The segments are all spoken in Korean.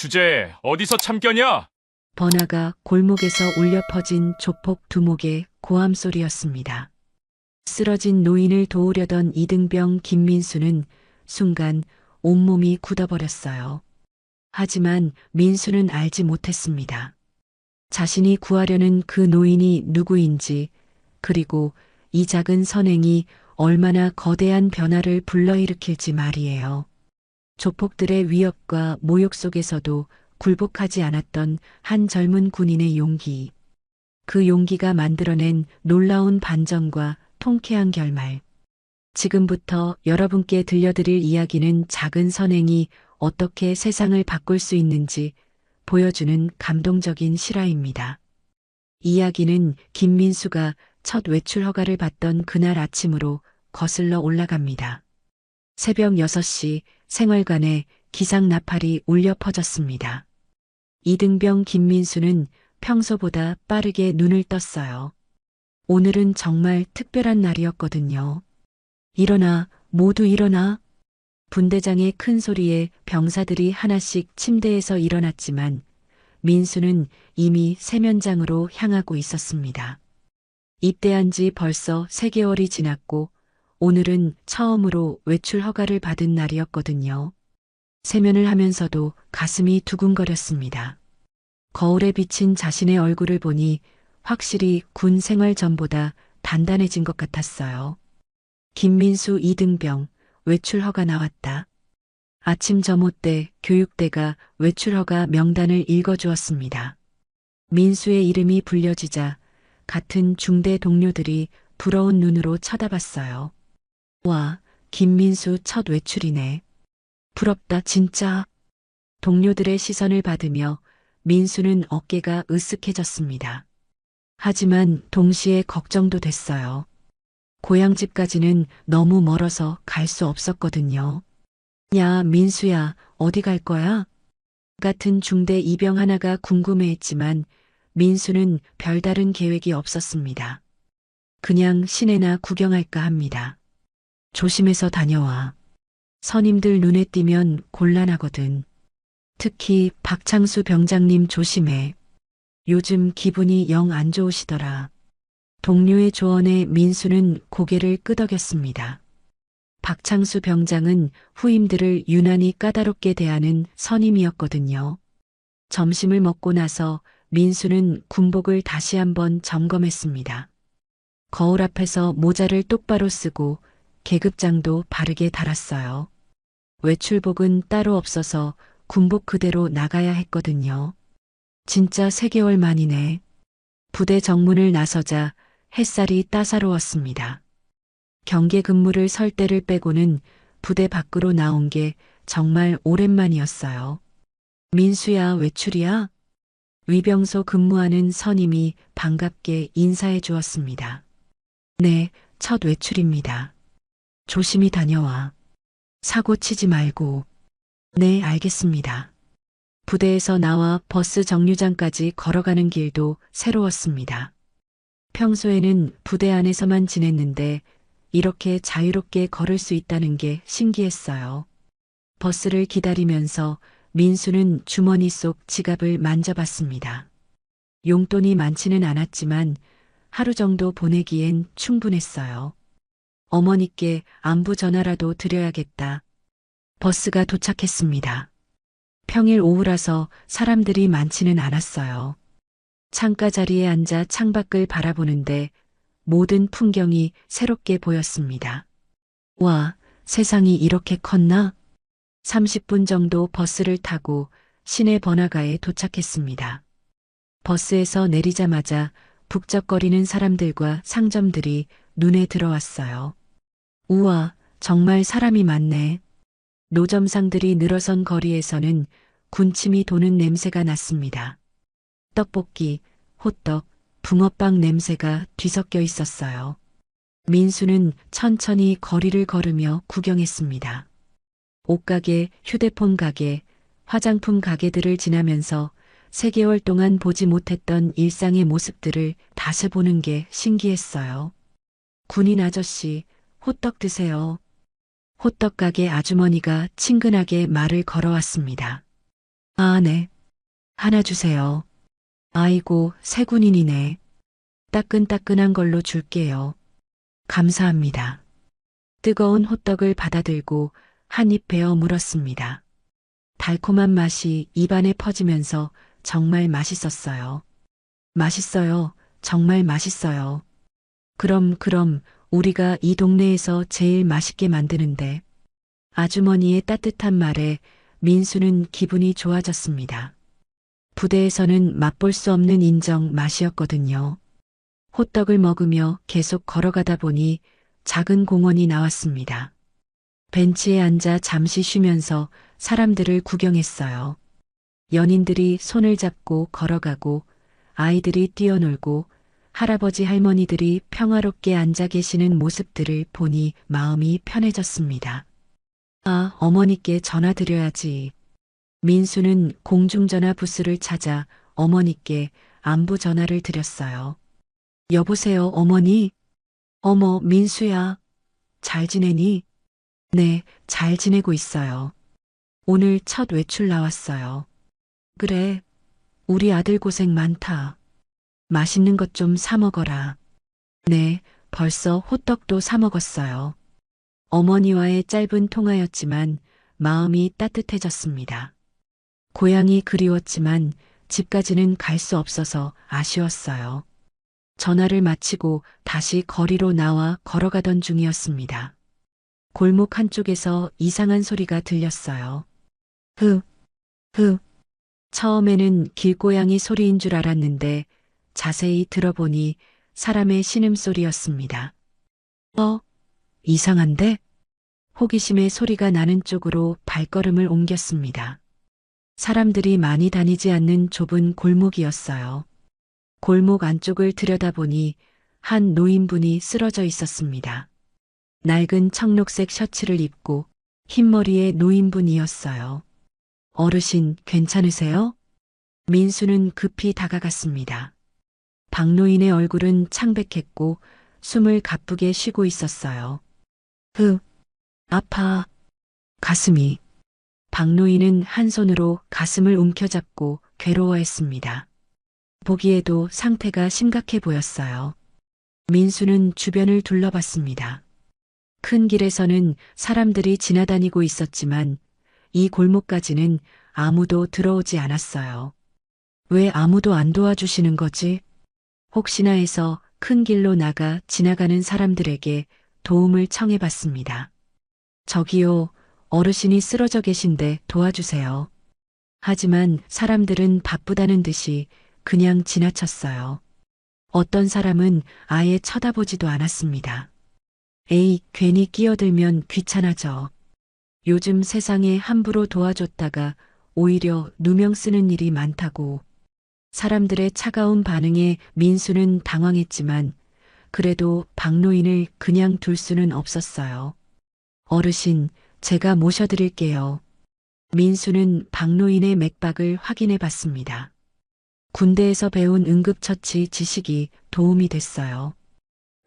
주제에 어디서 참견이야? 번화가 골목에서 울려 퍼진 조폭 두목의 고함 소리였습니다. 쓰러진 노인을 도우려던 이등병 김민수는 순간 온몸이 굳어버렸어요. 하지만 민수는 알지 못했습니다. 자신이 구하려는 그 노인이 누구인지, 그리고 이 작은 선행이 얼마나 거대한 변화를 불러일으킬지 말이에요. 조폭들의 위협과 모욕 속에서도 굴복하지 않았던 한 젊은 군인의 용기. 그 용기가 만들어낸 놀라운 반전과 통쾌한 결말. 지금부터 여러분께 들려드릴 이야기는 작은 선행이 어떻게 세상을 바꿀 수 있는지 보여주는 감동적인 실화입니다. 이야기는 김민수가 첫 외출 허가를 받던 그날 아침으로 거슬러 올라갑니다. 새벽 6시 생활관에 기상 나팔이 울려 퍼졌습니다. 이등병 김민수는 평소보다 빠르게 눈을 떴어요. 오늘은 정말 특별한 날이었거든요. 일어나, 모두 일어나. 분대장의 큰 소리에 병사들이 하나씩 침대에서 일어났지만 민수는 이미 세면장으로 향하고 있었습니다. 입대한 지 벌써 3개월이 지났고 오늘은 처음으로 외출 허가를 받은 날이었거든요. 세면을 하면서도 가슴이 두근거렸습니다. 거울에 비친 자신의 얼굴을 보니 확실히 군 생활 전보다 단단해진 것 같았어요. 김민수 이등병, 외출 허가 나왔다. 아침 점호 때 교육대가 외출 허가 명단을 읽어주었습니다. 민수의 이름이 불려지자 같은 중대 동료들이 부러운 눈으로 쳐다봤어요. 와, 김민수 첫 외출이네. 부럽다, 진짜. 동료들의 시선을 받으며 민수는 어깨가 으쓱해졌습니다. 하지만 동시에 걱정도 됐어요. 고향집까지는 너무 멀어서 갈 수 없었거든요. 야, 민수야, 어디 갈 거야? 같은 중대 이병 하나가 궁금해했지만 민수는 별다른 계획이 없었습니다. 그냥 시내나 구경할까 합니다. 조심해서 다녀와. 선임들 눈에 띄면 곤란하거든. 특히 박창수 병장님 조심해. 요즘 기분이 영 안 좋으시더라. 동료의 조언에 민수는 고개를 끄덕였습니다. 박창수 병장은 후임들을 유난히 까다롭게 대하는 선임이었거든요. 점심을 먹고 나서 민수는 군복을 다시 한번 점검했습니다. 거울 앞에서 모자를 똑바로 쓰고 계급장도 바르게 달았어요. 외출복은 따로 없어서 군복 그대로 나가야 했거든요. 진짜 3개월 만이네. 부대 정문을 나서자 햇살이 따사로웠습니다. 경계 근무를 설 때를 빼고는 부대 밖으로 나온 게 정말 오랜만이었어요. 민수야, 외출이야? 위병소 근무하는 선임이 반갑게 인사해 주었습니다. 네, 첫 외출입니다. 조심히 다녀와. 사고 치지 말고. 네, 알겠습니다. 부대에서 나와 버스 정류장까지 걸어가는 길도 새로웠습니다. 평소에는 부대 안에서만 지냈는데 이렇게 자유롭게 걸을 수 있다는 게 신기했어요. 버스를 기다리면서 민수는 주머니 속 지갑을 만져봤습니다. 용돈이 많지는 않았지만 하루 정도 보내기엔 충분했어요. 어머니께 안부 전화라도 드려야겠다. 버스가 도착했습니다. 평일 오후라서 사람들이 많지는 않았어요. 창가 자리에 앉아 창밖을 바라보는데 모든 풍경이 새롭게 보였습니다. 와, 세상이 이렇게 컸나? 30분 정도 버스를 타고 시내 번화가에 도착했습니다. 버스에서 내리자마자 북적거리는 사람들과 상점들이 눈에 들어왔어요. 우와, 정말 사람이 많네. 노점상들이 늘어선 거리에서는 군침이 도는 냄새가 났습니다. 떡볶이, 호떡, 붕어빵 냄새가 뒤섞여 있었어요. 민수는 천천히 거리를 걸으며 구경했습니다. 옷가게, 휴대폰 가게, 화장품 가게들을 지나면서 3개월 동안 보지 못했던 일상의 모습들을 다시 보는 게 신기했어요. 군인 아저씨, 호떡 드세요. 호떡 가게 아주머니가 친근하게 말을 걸어왔습니다. 아, 네. 하나 주세요. 아이고, 새 군인이네. 따끈따끈한 걸로 줄게요. 감사합니다. 뜨거운 호떡을 받아들고 한 입 베어 물었습니다. 달콤한 맛이 입안에 퍼지면서 정말 맛있었어요. 맛있어요. 정말 맛있어요. 그럼 우리가 이 동네에서 제일 맛있게 만드는데. 아주머니의 따뜻한 말에 민수는 기분이 좋아졌습니다. 부대에서는 맛볼 수 없는 인정 맛이었거든요. 호떡을 먹으며 계속 걸어가다 보니 작은 공원이 나왔습니다. 벤치에 앉아 잠시 쉬면서 사람들을 구경했어요. 연인들이 손을 잡고 걸어가고 아이들이 뛰어놀고 할아버지 할머니들이 평화롭게 앉아 계시는 모습들을 보니 마음이 편해졌습니다. 아, 어머니께 전화드려야지. 민수는 공중전화 부스를 찾아 어머니께 안부 전화를 드렸어요. 여보세요, 어머니? 어머, 민수야. 잘 지내니? 네, 잘 지내고 있어요. 오늘 첫 외출 나왔어요. 그래, 우리 아들 고생 많다. 맛있는 것 좀 사 먹어라. 네, 벌써 호떡도 사 먹었어요. 어머니와의 짧은 통화였지만 마음이 따뜻해졌습니다. 고향이 그리웠지만 집까지는 갈 수 없어서 아쉬웠어요. 전화를 마치고 다시 거리로 나와 걸어가던 중이었습니다. 골목 한쪽에서 이상한 소리가 들렸어요. 흐, 흐. 처음에는 길고양이 소리인 줄 알았는데 자세히 들어보니 사람의 신음소리였습니다. 이상한데? 호기심에 소리가 나는 쪽으로 발걸음을 옮겼습니다. 사람들이 많이 다니지 않는 좁은 골목이었어요. 골목 안쪽을 들여다보니 한 노인분이 쓰러져 있었습니다. 낡은 청록색 셔츠를 입고 흰머리의 노인분이었어요. 어르신, 괜찮으세요? 민수는 급히 다가갔습니다. 박노인의 얼굴은 창백했고 숨을 가쁘게 쉬고 있었어요. 아파. 가슴이. 박노인은 한 손으로 가슴을 움켜잡고 괴로워했습니다. 보기에도 상태가 심각해 보였어요. 민수는 주변을 둘러봤습니다. 큰 길에서는 사람들이 지나다니고 있었지만 이 골목까지는 아무도 들어오지 않았어요. 왜 아무도 안 도와주시는 거지? 혹시나 해서 큰 길로 나가 지나가는 사람들에게 도움을 청해봤습니다. 저기요, 어르신이 쓰러져 계신데 도와주세요. 하지만 사람들은 바쁘다는 듯이 그냥 지나쳤어요. 어떤 사람은 아예 쳐다보지도 않았습니다. 에이, 괜히 끼어들면 귀찮아져. 요즘 세상에 함부로 도와줬다가 오히려 누명 쓰는 일이 많다고. 사람들의 차가운 반응에 민수는 당황했지만 그래도 박노인을 그냥 둘 수는 없었어요. 어르신, 제가 모셔드릴게요. 민수는 박노인의 맥박을 확인해 봤습니다. 군대에서 배운 응급처치 지식이 도움이 됐어요.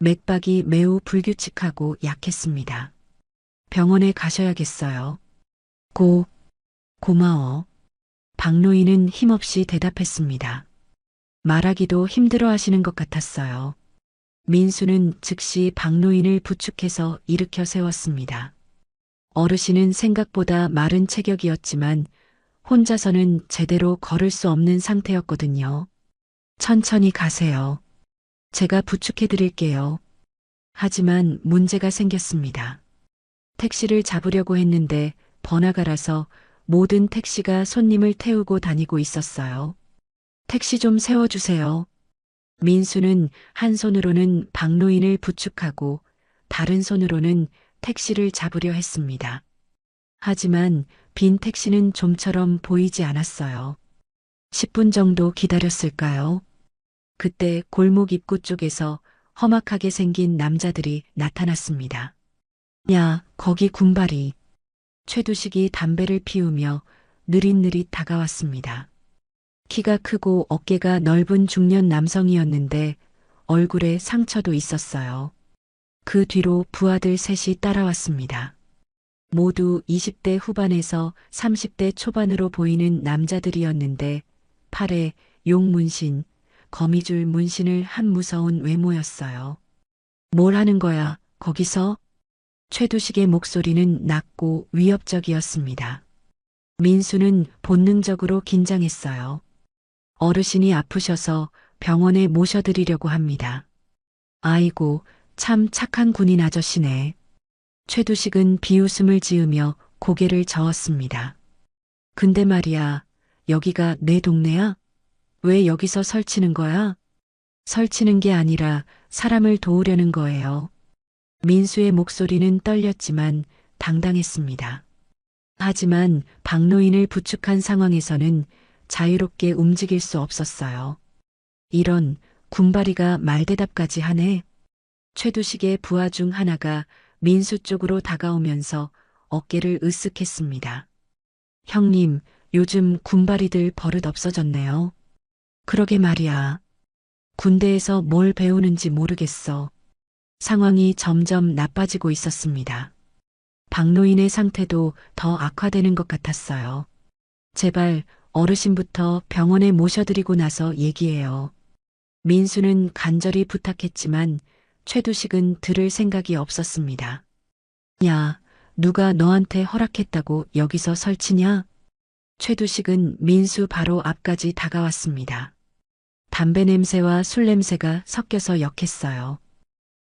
맥박이 매우 불규칙하고 약했습니다. 병원에 가셔야겠어요. 고마워. 박노인은 힘없이 대답했습니다. 말하기도 힘들어 하시는 것 같았어요. 민수는 즉시 박노인을 부축해서 일으켜 세웠습니다. 어르신은 생각보다 마른 체격이었지만 혼자서는 제대로 걸을 수 없는 상태였거든요. 천천히 가세요. 제가 부축해 드릴게요. 하지만 문제가 생겼습니다. 택시를 잡으려고 했는데 번화가라서 모든 택시가 손님을 태우고 다니고 있었어요. 택시 좀 세워주세요. 민수는 한 손으로는 박노인을 부축하고 다른 손으로는 택시를 잡으려 했습니다. 하지만 빈 택시는 좀처럼 보이지 않았어요. 10분 정도 기다렸을까요? 그때 골목 입구 쪽에서 험악하게 생긴 남자들이 나타났습니다. 야, 거기 군발이. 최두식이 담배를 피우며 느릿느릿 다가왔습니다. 키가 크고 어깨가 넓은 중년 남성이었는데 얼굴에 상처도 있었어요. 그 뒤로 부하들 셋이 따라왔습니다. 모두 20대 후반에서 30대 초반으로 보이는 남자들이었는데 팔에 용 문신, 거미줄 문신을 한 무서운 외모였어요. 뭘 하는 거야, 거기서? 최두식의 목소리는 낮고 위협적이었습니다. 민수는 본능적으로 긴장했어요. 어르신이 아프셔서 병원에 모셔드리려고 합니다. 아이고, 참 착한 군인 아저씨네. 최두식은 비웃음을 지으며 고개를 저었습니다. 근데 말이야, 여기가 내 동네야? 왜 여기서 설치는 거야? 설치는 게 아니라 사람을 도우려는 거예요. 민수의 목소리는 떨렸지만 당당했습니다. 하지만 박노인을 부축한 상황에서는 자유롭게 움직일 수 없었어요. 이런 군바리가 말대답까지 하네. 최두식의 부하 중 하나가 민수 쪽으로 다가오면서 어깨를 으쓱했습니다. 형님, 요즘 군바리들 버릇 없어졌네요. 그러게 말이야. 군대에서 뭘 배우는지 모르겠어. 상황이 점점 나빠지고 있었습니다. 박노인의 상태도 더 악화되는 것 같았어요. 제발 어르신부터 병원에 모셔드리고 나서 얘기해요. 민수는 간절히 부탁했지만 최두식은 들을 생각이 없었습니다. 야, 누가 너한테 허락했다고 여기서 설치냐? 최두식은 민수 바로 앞까지 다가왔습니다. 담배 냄새와 술 냄새가 섞여서 역했어요.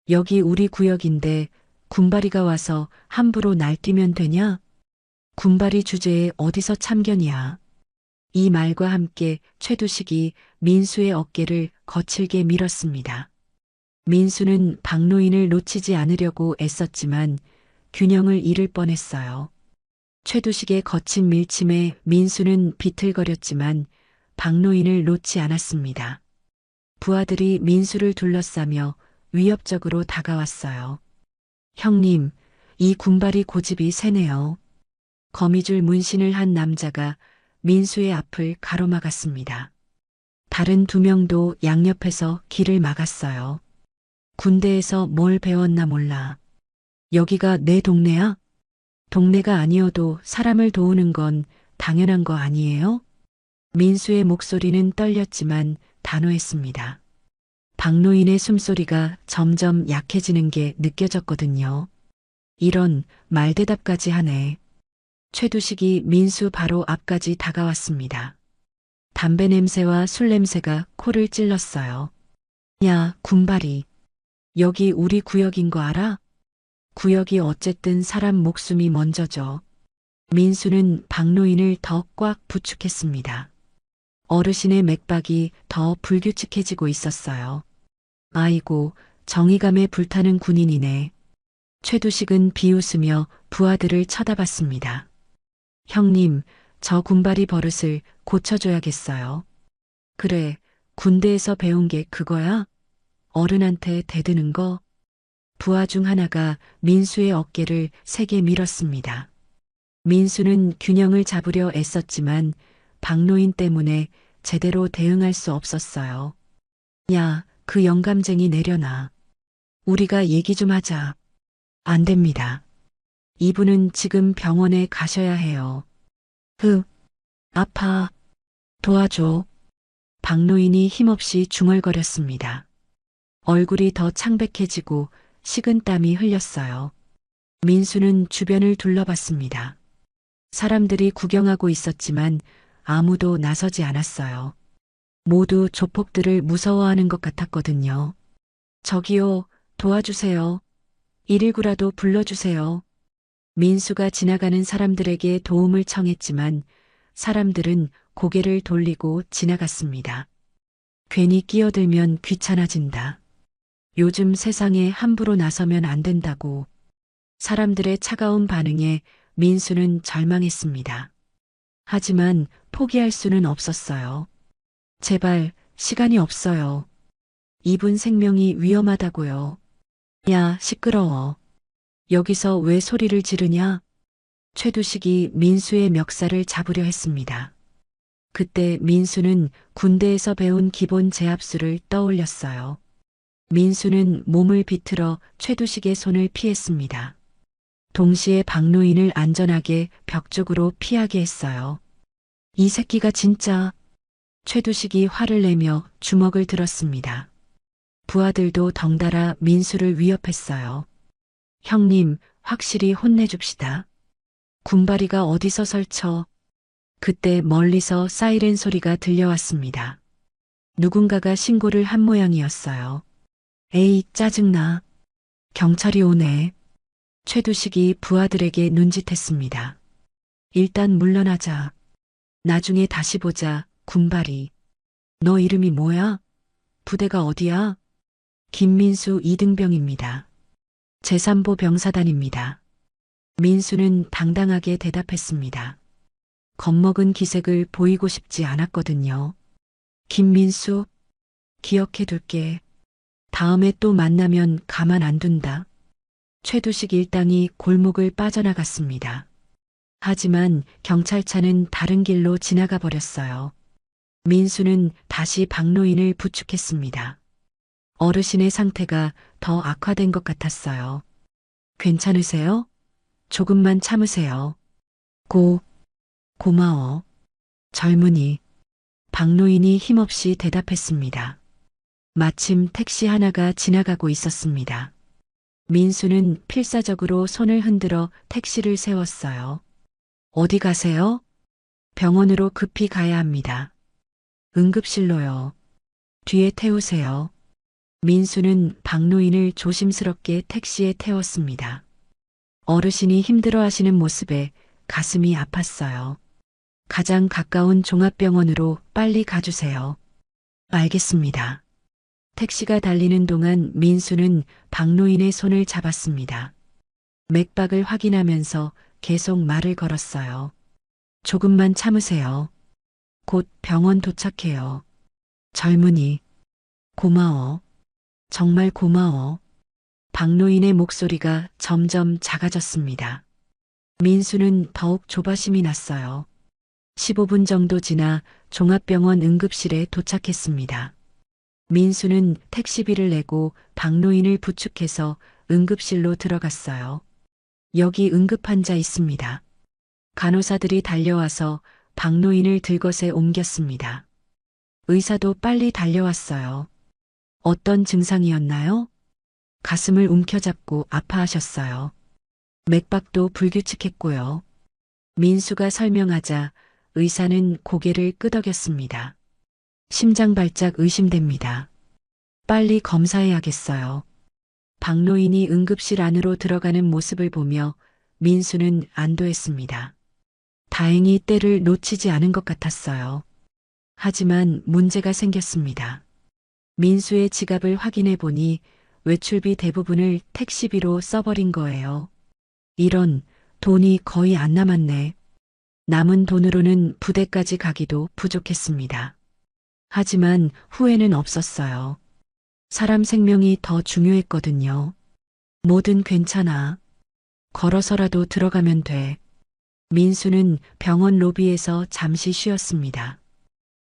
여기 우리 구역인데 군바리가 와서 함부로 날뛰면 되냐? 군바리 주제에 어디서 참견이야? 이 말과 함께 최두식이 민수의 어깨를 거칠게 밀었습니다. 민수는 박노인을 놓치지 않으려고 애썼지만 균형을 잃을 뻔했어요. 최두식의 거친 밀침에 민수는 비틀거렸지만 박노인을 놓지 않았습니다. 부하들이 민수를 둘러싸며 위협적으로 다가왔어요. 형님, 이 군발이 고집이 세네요. 거미줄 문신을 한 남자가 민수의 앞을 가로막았습니다. 다른 두 명도 양옆에서 길을 막았어요. 군대에서 뭘 배웠나 몰라. 여기가 내 동네야? 동네가 아니어도 사람을 도우는 건 당연한 거 아니에요? 민수의 목소리는 떨렸지만 단호했습니다. 박노인의 숨소리가 점점 약해지는 게 느껴졌거든요. 이런 말대답까지 하네. 최두식이 민수 바로 앞까지 다가왔습니다. 담배 냄새와 술 냄새가 코를 찔렀어요. 야, 군발이. 여기 우리 구역인 거 알아? 구역이 어쨌든 사람 목숨이 먼저죠. 민수는 박노인을 더 꽉 부축했습니다. 어르신의 맥박이 더 불규칙해지고 있었어요. 아이고, 정의감에 불타는 군인이네. 최두식은 비웃으며 부하들을 쳐다봤습니다. 형님, 저 군발이 버릇을 고쳐줘야겠어요. 그래, 군대에서 배운 게 그거야? 어른한테 대드는 거? 부하 중 하나가 민수의 어깨를 세게 밀었습니다. 민수는 균형을 잡으려 애썼지만 박노인 때문에 제대로 대응할 수 없었어요. 야, 그 영감쟁이 내려놔. 우리가 얘기 좀 하자. 안 됩니다. 이분은 지금 병원에 가셔야 해요. 아파. 도와줘. 박노인이 힘없이 중얼거렸습니다. 얼굴이 더 창백해지고 식은땀이 흘렸어요. 민수는 주변을 둘러봤습니다. 사람들이 구경하고 있었지만 아무도 나서지 않았어요. 모두 조폭들을 무서워하는 것 같았거든요. 저기요, 도와주세요. 119라도 불러주세요. 민수가 지나가는 사람들에게 도움을 청했지만 사람들은 고개를 돌리고 지나갔습니다. 괜히 끼어들면 귀찮아진다. 요즘 세상에 함부로 나서면 안 된다고. 사람들의 차가운 반응에 민수는 절망했습니다. 하지만 포기할 수는 없었어요. 제발, 시간이 없어요. 이분 생명이 위험하다고요. 야, 시끄러워. 여기서 왜 소리를 지르냐? 최두식이 민수의 멱살을 잡으려 했습니다. 그때 민수는 군대에서 배운 기본 제압수를 떠올렸어요. 민수는 몸을 비틀어 최두식의 손을 피했습니다. 동시에 박노인을 안전하게 벽 쪽으로 피하게 했어요. 이 새끼가 진짜. 최두식이 화를 내며 주먹을 들었습니다. 부하들도 덩달아 민수를 위협했어요. 형님, 확실히 혼내줍시다. 군바리가 어디서 설쳐. 그때 멀리서 사이렌 소리가 들려왔습니다. 누군가가 신고를 한 모양이었어요. 에이, 짜증나. 경찰이 오네. 최두식이 부하들에게 눈짓했습니다. 일단 물러나자. 나중에 다시 보자, 군바리. 너 이름이 뭐야? 부대가 어디야? 김민수 이등병입니다. 제3보 병사단입니다. 민수는 당당하게 대답했습니다. 겁먹은 기색을 보이고 싶지 않았거든요. 김민수, 기억해둘게. 다음에 또 만나면 가만 안 둔다. 최두식 일당이 골목을 빠져나갔습니다. 하지만 경찰차는 다른 길로 지나가 버렸어요. 민수는 다시 박노인을 부축했습니다. 어르신의 상태가 더 악화된 것 같았어요. 괜찮으세요? 조금만 참으세요. 고마워. 젊은이. 박노인이 힘없이 대답했습니다. 마침 택시 하나가 지나가고 있었습니다. 민수는 필사적으로 손을 흔들어 택시를 세웠어요. 어디 가세요? 병원으로 급히 가야 합니다. 응급실로요. 뒤에 태우세요. 민수는 박노인을 조심스럽게 택시에 태웠습니다. 어르신이 힘들어 하시는 모습에 가슴이 아팠어요. 가장 가까운 종합병원으로 빨리 가주세요. 알겠습니다. 택시가 달리는 동안 민수는 박노인의 손을 잡았습니다. 맥박을 확인하면서 계속 말을 걸었어요. 조금만 참으세요. 곧 병원 도착해요. 젊은이. 고마워. 정말 고마워. 박노인의 목소리가 점점 작아졌습니다. 민수는 더욱 조바심이 났어요. 15분 정도 지나 종합병원 응급실에 도착했습니다. 민수는 택시비를 내고 박노인을 부축해서 응급실로 들어갔어요. 여기 응급환자 있습니다. 간호사들이 달려와서 박노인을 들것에 옮겼습니다. 의사도 빨리 달려왔어요. 어떤 증상이었나요? 가슴을 움켜잡고 아파하셨어요. 맥박도 불규칙했고요. 민수가 설명하자 의사는 고개를 끄덕였습니다. 심장 발작 의심됩니다. 빨리 검사해야겠어요. 박노인이 응급실 안으로 들어가는 모습을 보며 민수는 안도했습니다. 다행히 때를 놓치지 않은 것 같았어요. 하지만 문제가 생겼습니다. 민수의 지갑을 확인해 보니 외출비 대부분을 택시비로 써버린 거예요. 이런, 돈이 거의 안 남았네. 남은 돈으로는 부대까지 가기도 부족했습니다. 하지만 후회는 없었어요. 사람 생명이 더 중요했거든요. 뭐든 괜찮아. 걸어서라도 들어가면 돼. 민수는 병원 로비에서 잠시 쉬었습니다.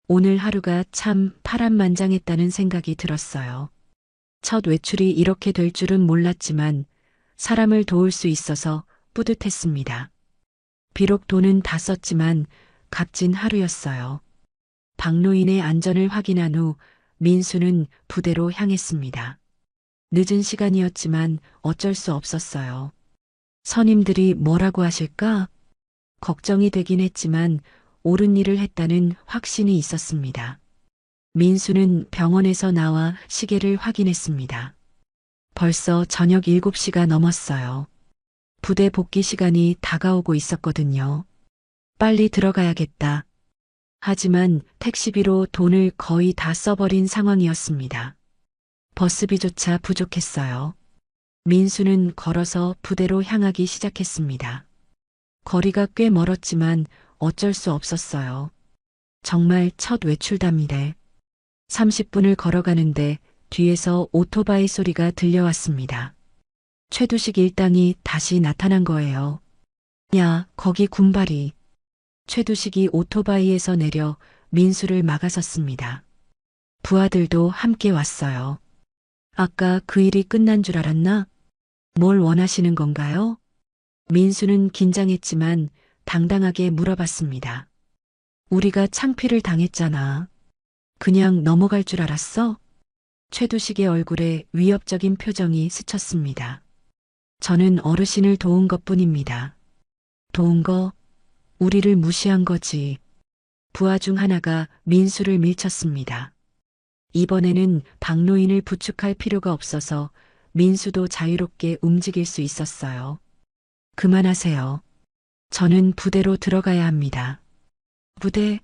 오늘 하루가 참 파란만장했다는 생각이 들었어요. 첫 외출이 이렇게 될 줄은 몰랐지만 사람을 도울 수 있어서 뿌듯했습니다. 비록 돈은 다 썼지만 값진 하루였어요. 박노인의 안전을 확인한 후 민수는 부대로 향했습니다. 늦은 시간이었지만 어쩔 수 없었어요. 선임들이 뭐라고 하실까? 걱정이 되긴 했지만 옳은 일을 했다는 확신이 있었습니다. 민수는 병원에서 나와 시계를 확인했습니다. 벌써 저녁 7시가 넘었어요. 부대 복귀 시간이 다가오고 있었거든요. 빨리 들어가야겠다. 하지만 택시비로 돈을 거의 다 써버린 상황이었습니다. 버스비조차 부족했어요. 민수는 걸어서 부대로 향하기 시작했습니다. 거리가 꽤 멀었지만 어쩔 수 없었어요. 정말 첫 외출담이래. 30분을 걸어가는데 뒤에서 오토바이 소리가 들려왔습니다. 최두식 일당이 다시 나타난 거예요. 야, 거기 군발이. 최두식이 오토바이에서 내려 민수를 막아섰습니다. 부하들도 함께 왔어요. 아까 그 일이 끝난 줄 알았나? 뭘 원하시는 건가요? 민수는 긴장했지만 당당하게 물어봤습니다. 우리가 창피를 당했잖아. 그냥 넘어갈 줄 알았어? 최두식의 얼굴에 위협적인 표정이 스쳤습니다. 저는 어르신을 도운 것뿐입니다. 도운 거, 우리를 무시한 거지. 부하 중 하나가 민수를 밀쳤습니다. 이번에는 박노인을 부축할 필요가 없어서 민수도 자유롭게 움직일 수 있었어요. 그만하세요. 저는 부대로 들어가야 합니다. 부대?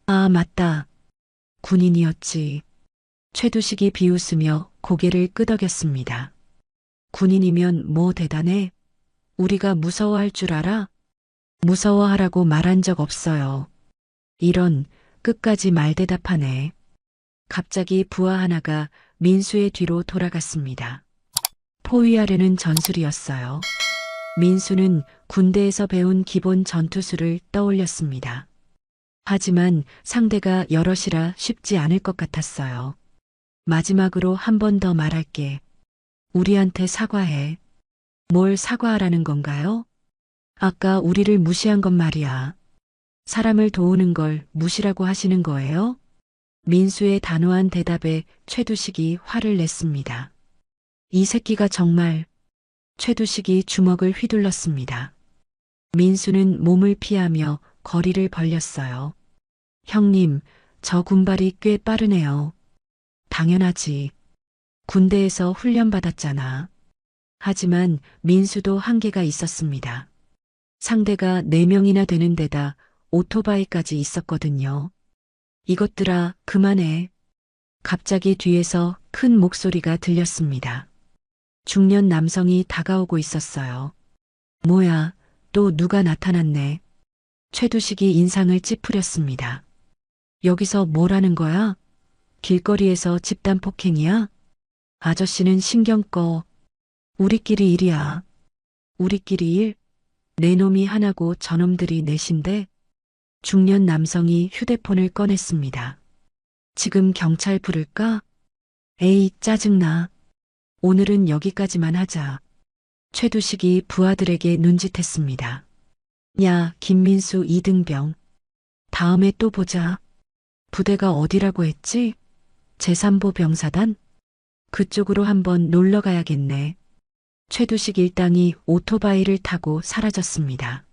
아, 맞다. 군인이었지. 최두식이 비웃으며 고개를 끄덕였습니다. 군인이면 뭐 대단해? 우리가 무서워할 줄 알아? 무서워하라고 말한 적 없어요. 이런 끝까지 말대답하네. 갑자기 부하 하나가 민수의 뒤로 돌아갔습니다. 포위하려는 전술이었어요. 민수는 군대에서 배운 기본 전투술을 떠올렸습니다. 하지만 상대가 여럿이라 쉽지 않을 것 같았어요. 마지막으로 한 번 더 말할게. 우리한테 사과해. 뭘 사과하라는 건가요? 아까 우리를 무시한 건 말이야. 사람을 도우는 걸 무시라고 하시는 거예요? 민수의 단호한 대답에 최두식이 화를 냈습니다. 이 새끼가 정말. 최두식이 주먹을 휘둘렀습니다. 민수는 몸을 피하며 거리를 벌렸어요. 형님, 저 군발이 꽤 빠르네요. 당연하지. 군대에서 훈련받았잖아. 하지만 민수도 한계가 있었습니다. 상대가 4명이나 되는 데다 오토바이까지 있었거든요. 이것들아, 그만해. 갑자기 뒤에서 큰 목소리가 들렸습니다. 중년 남성이 다가오고 있었어요. 뭐야, 또 누가 나타났네. 최두식이 인상을 찌푸렸습니다. 여기서 뭘 하는 거야? 길거리에서 집단 폭행이야? 아저씨는 신경 꺼. 우리끼리 일이야. 우리끼리 일? 내 놈이 하나고 저놈들이 넷인데? 중년 남성이 휴대폰을 꺼냈습니다. 지금 경찰 부를까? 에이, 짜증나. 오늘은 여기까지만 하자. 최두식이 부하들에게 눈짓했습니다. 야, 김민수 이등병. 다음에 또 보자. 부대가 어디라고 했지? 제3보 병사단? 그쪽으로 한번 놀러 가야겠네. 최두식 일당이 오토바이를 타고 사라졌습니다.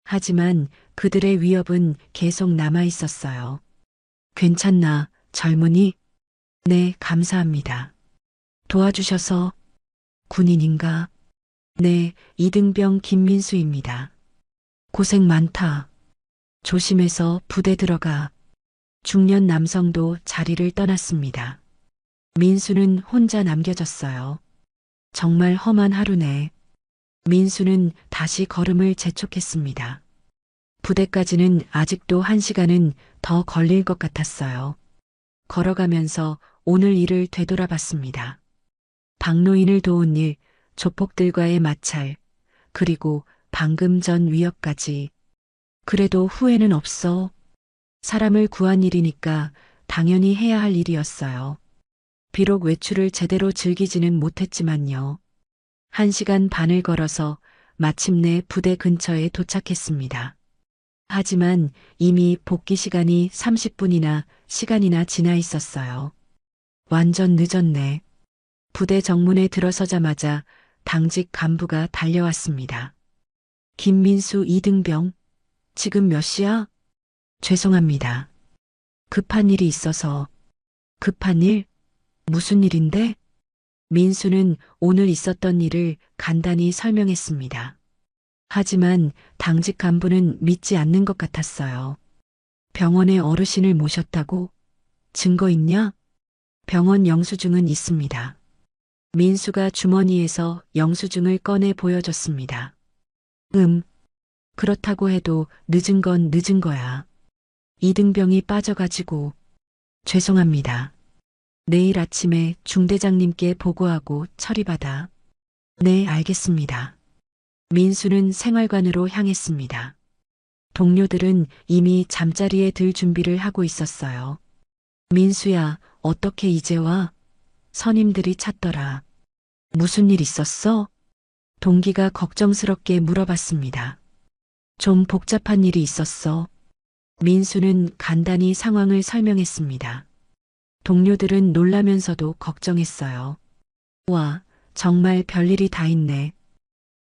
하지만 그들의 위협은 계속 남아 있었어요. 괜찮나, 젊은이? 네, 감사합니다. 도와주셔서. 군인인가? 네, 이등병 김민수입니다. 고생 많다. 조심해서 부대 들어가. 중년 남성도 자리를 떠났습니다. 민수는 혼자 남겨졌어요. 정말 험한 하루네. 민수는 다시 걸음을 재촉했습니다. 부대까지는 아직도 1시간은 더 걸릴 것 같았어요. 걸어가면서 오늘 일을 되돌아봤습니다. 박노인을 도운 일, 조폭들과의 마찰, 그리고 방금 전 위협까지. 그래도 후회는 없어. 사람을 구한 일이니까 당연히 해야 할 일이었어요. 비록 외출을 제대로 즐기지는 못했지만요. 1시간 반을 걸어서 마침내 부대 근처에 도착했습니다. 하지만 이미 복귀 시간이 30분이나 지나 있었어요. 완전 늦었네. 부대 정문에 들어서자마자 당직 간부가 달려왔습니다. 김민수 이등병, 지금 몇 시야? 죄송합니다. 급한 일이 있어서. 급한 일? 무슨 일인데? 민수는 오늘 있었던 일을 간단히 설명했습니다. 하지만 당직 간부는 믿지 않는 것 같았어요. 병원에 어르신을 모셨다고? 증거 있냐? 병원 영수증은 있습니다. 민수가 주머니에서 영수증을 꺼내 보여줬습니다. 그렇다고 해도 늦은 건 늦은 거야. 이등병이 빠져가지고. 죄송합니다. 내일 아침에 중대장님께 보고하고 처리받아. 네, 알겠습니다. 민수는 생활관으로 향했습니다. 동료들은 이미 잠자리에 들 준비를 하고 있었어요. 민수야, 어떻게 이제 와? 선임들이 찾더라. 무슨 일 있었어? 동기가 걱정스럽게 물어봤습니다. 좀 복잡한 일이 있었어. 민수는 간단히 상황을 설명했습니다. 동료들은 놀라면서도 걱정했어요. 와, 정말 별일이 다 있네.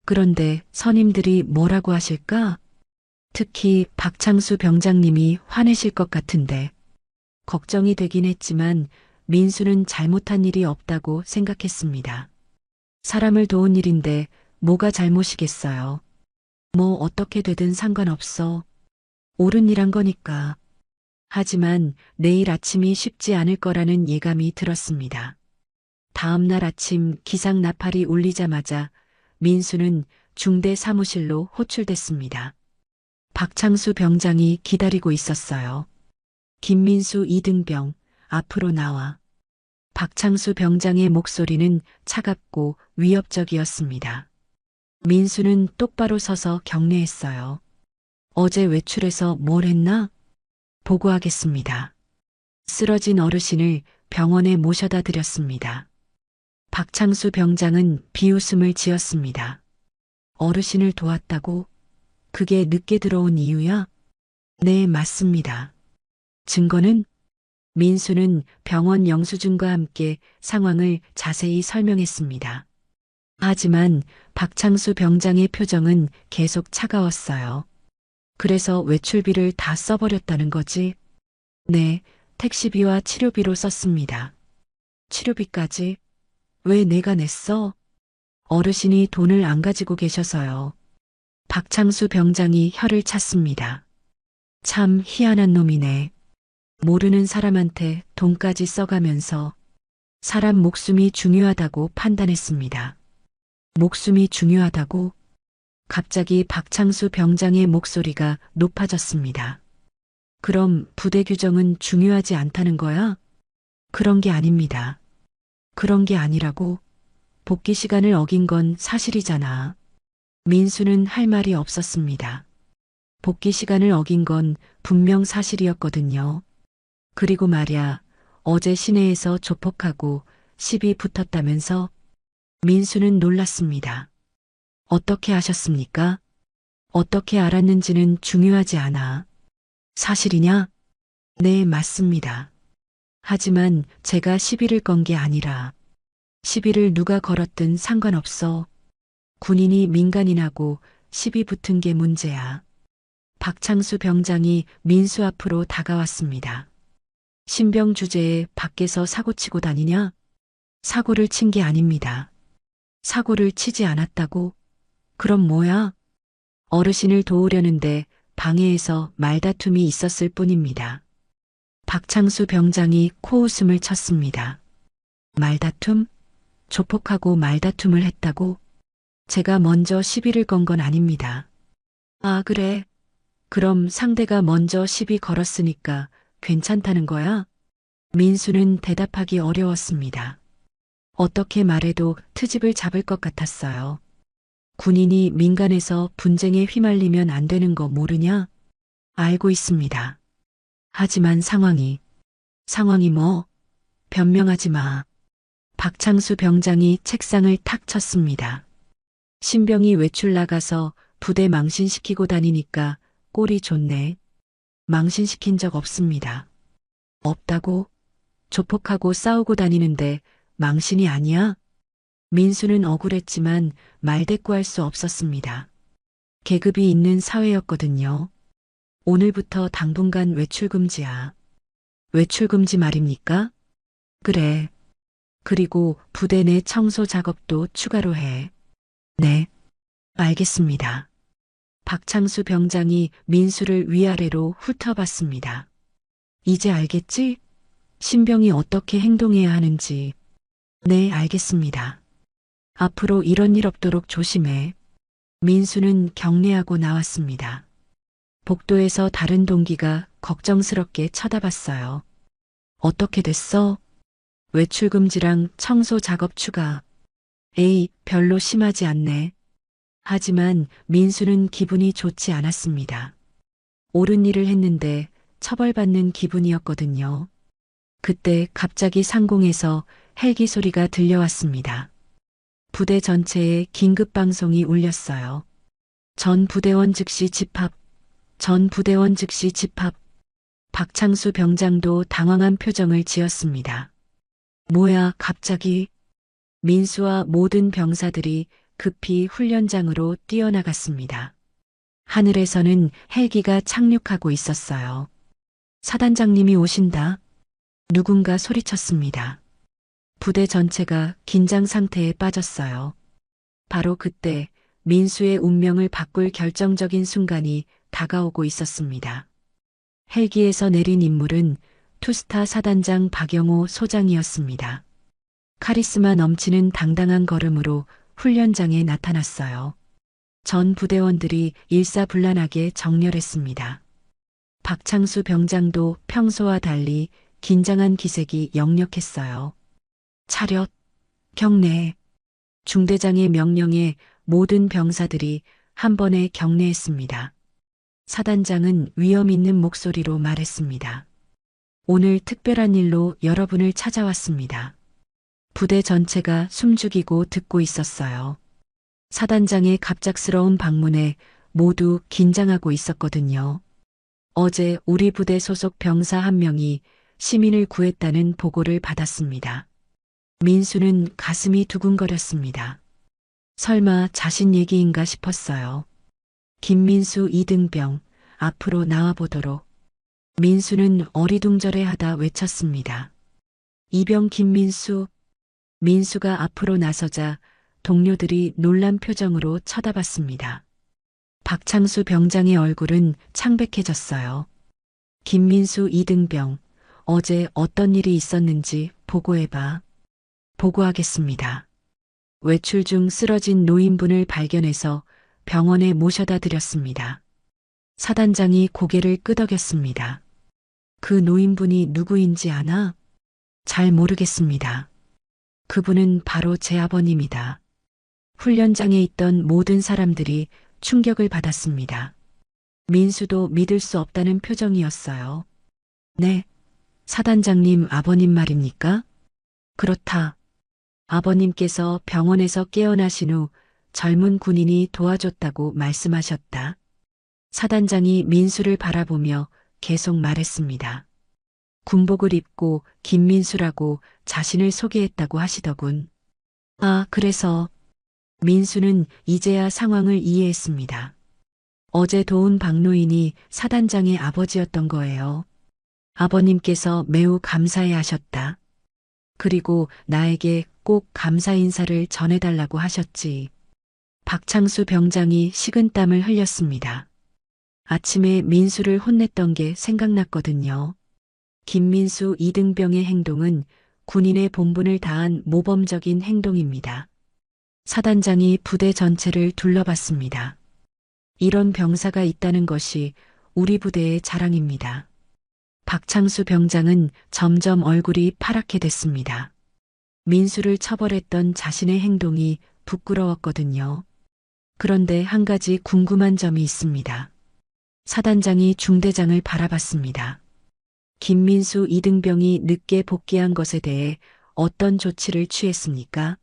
그런데 선임들이 뭐라고 하실까? 특히 박창수 병장님이 화내실 것 같은데. 걱정이 되긴 했지만 민수는 잘못한 일이 없다고 생각했습니다. 사람을 도운 일인데 뭐가 잘못이겠어요. 뭐 어떻게 되든 상관없어. 옳은 일 한 거니까. 하지만 내일 아침이 쉽지 않을 거라는 예감이 들었습니다. 다음 날 아침 기상 나팔이 울리자마자 민수는 중대 사무실로 호출됐습니다. 박창수 병장이 기다리고 있었어요. 김민수 이등병, 앞으로 나와. 박창수 병장의 목소리는 차갑고 위협적이었습니다. 민수는 똑바로 서서 경례했어요. 어제 외출해서 뭘 했나? 보고하겠습니다. 쓰러진 어르신을 병원에 모셔다 드렸습니다. 박창수 병장은 비웃음을 지었습니다. 어르신을 도왔다고? 그게 늦게 들어온 이유야? 네, 맞습니다. 증거는? 민수는 병원 영수증과 함께 상황을 자세히 설명했습니다. 하지만 박창수 병장의 표정은 계속 차가웠어요. 그래서 외출비를 다 써버렸다는 거지? 네, 택시비와 치료비로 썼습니다. 치료비까지? 왜 내가 냈어? 어르신이 돈을 안 가지고 계셔서요. 박창수 병장이 혀를 찼습니다. 참 희한한 놈이네. 모르는 사람한테 돈까지 써가면서 사람 목숨이 중요하다고 판단했습니다. 목숨이 중요하다고? 갑자기 박창수 병장의 목소리가 높아졌습니다. 그럼 부대 규정은 중요하지 않다는 거야? 그런 게 아닙니다. 그런 게 아니라고? 복귀 시간을 어긴 건 사실이잖아. 민수는 할 말이 없었습니다. 복귀 시간을 어긴 건 분명 사실이었거든요. 그리고 말야, 어제 시내에서 조폭하고 시비 붙었다면서? 민수는 놀랐습니다. 어떻게 아셨습니까? 어떻게 알았는지는 중요하지 않아. 사실이냐? 네, 맞습니다. 하지만 제가 시비를 건 게 아니라 시비를 누가 걸었든 상관없어. 군인이 민간인하고 시비 붙은 게 문제야. 박창수 병장이 민수 앞으로 다가왔습니다. 신병 주제에 밖에서 사고치고 다니냐? 사고를 친 게 아닙니다. 사고를 치지 않았다고? 그럼 뭐야? 어르신을 도우려는데 방해에서 말다툼이 있었을 뿐입니다. 박창수 병장이 코웃음을 쳤습니다. 말다툼? 조폭하고 말다툼을 했다고? 제가 먼저 시비를 건 건 아닙니다. 아, 그래? 그럼 상대가 먼저 시비 걸었으니까 괜찮다는 거야? 민수는 대답하기 어려웠습니다. 어떻게 말해도 트집을 잡을 것 같았어요. 군인이 민간에서 분쟁에 휘말리면 안 되는 거 모르냐? 알고 있습니다. 하지만 상황이 뭐? 변명하지 마. 박창수 병장이 책상을 탁 쳤습니다. 신병이 외출 나가서 부대 망신시키고 다니니까 꼴이 좋네. 망신시킨 적 없습니다. 없다고? 조폭하고 싸우고 다니는데 망신이 아니야? 민수는 억울했지만 말대꾸할 수 없었습니다. 계급이 있는 사회였거든요. 오늘부터 당분간 외출 금지야. 외출 금지 말입니까? 그래. 그리고 부대 내 청소 작업도 추가로 해. 네. 알겠습니다. 박창수 병장이 민수를 위아래로 훑어봤습니다. 이제 알겠지? 신병이 어떻게 행동해야 하는지. 네, 알겠습니다. 앞으로 이런 일 없도록 조심해. 민수는 경례하고 나왔습니다. 복도에서 다른 동기가 걱정스럽게 쳐다봤어요. 어떻게 됐어? 외출 금지랑 청소 작업 추가. 에이, 별로 심하지 않네. 하지만 민수는 기분이 좋지 않았습니다. 옳은 일을 했는데 처벌받는 기분이었거든요. 그때 갑자기 상공에서 헬기 소리가 들려왔습니다. 부대 전체에 긴급 방송이 울렸어요. 전 부대원 즉시 집합, 전 부대원 즉시 집합. 박창수 병장도 당황한 표정을 지었습니다. 뭐야, 갑자기? 민수와 모든 병사들이 급히 훈련장으로 뛰어나갔습니다. 하늘에서는 헬기가 착륙하고 있었어요. 사단장님이 오신다. 누군가 소리쳤습니다. 부대 전체가 긴장 상태에 빠졌어요. 바로 그때 민수의 운명을 바꿀 결정적인 순간이 다가오고 있었습니다. 헬기에서 내린 인물은 투스타 사단장 박영호 소장이었습니다. 카리스마 넘치는 당당한 걸음으로 훈련장에 나타났어요. 전 부대원들이 일사불란하게 정렬했습니다. 박창수 병장도 평소와 달리 긴장한 기색이 역력했어요. 차렷, 경례. 중대장의 명령에 모든 병사들이 한 번에 경례했습니다. 사단장은 위험 있는 목소리로 말했습니다. 오늘 특별한 일로 여러분을 찾아왔습니다. 부대 전체가 숨죽이고 듣고 있었어요. 사단장의 갑작스러운 방문에 모두 긴장하고 있었거든요. 어제 우리 부대 소속 병사 한 명이 시민을 구했다는 보고를 받았습니다. 민수는 가슴이 두근거렸습니다. 설마 자신 얘기인가 싶었어요. 김민수 이등병, 앞으로 나와보도록. 민수는 어리둥절해하다 외쳤습니다. 이병 김민수. 민수가 앞으로 나서자 동료들이 놀란 표정으로 쳐다봤습니다. 박창수 병장의 얼굴은 창백해졌어요. 김민수 이등병, 어제 어떤 일이 있었는지 보고해봐. 보고하겠습니다. 외출 중 쓰러진 노인분을 발견해서 병원에 모셔다 드렸습니다. 사단장이 고개를 끄덕였습니다. 그 노인분이 누구인지 아나? 잘 모르겠습니다. 그분은 바로 제 아버님이다. 훈련장에 있던 모든 사람들이 충격을 받았습니다. 민수도 믿을 수 없다는 표정이었어요. 네, 사단장님 아버님 말입니까? 그렇다. 아버님께서 병원에서 깨어나신 후 젊은 군인이 도와줬다고 말씀하셨다. 사단장이 민수를 바라보며 계속 말했습니다. 군복을 입고 김민수라고 자신을 소개했다고 하시더군. 아, 그래서 민수는 이제야 상황을 이해했습니다. 어제 도운 박노인이 사단장의 아버지였던 거예요. 아버님께서 매우 감사해 하셨다. 그리고 나에게 꼭 감사 인사를 전해달라고 하셨지. 박창수 병장이 식은땀을 흘렸습니다. 아침에 민수를 혼냈던 게 생각났거든요. 김민수 이등병의 행동은 군인의 본분을 다한 모범적인 행동입니다. 사단장이 부대 전체를 둘러봤습니다. 이런 병사가 있다는 것이 우리 부대의 자랑입니다. 박창수 병장은 점점 얼굴이 파랗게 됐습니다. 민수를 처벌했던 자신의 행동이 부끄러웠거든요. 그런데 한 가지 궁금한 점이 있습니다. 사단장이 중대장을 바라봤습니다. 김민수 이등병이 늦게 복귀한 것에 대해 어떤 조치를 취했습니까?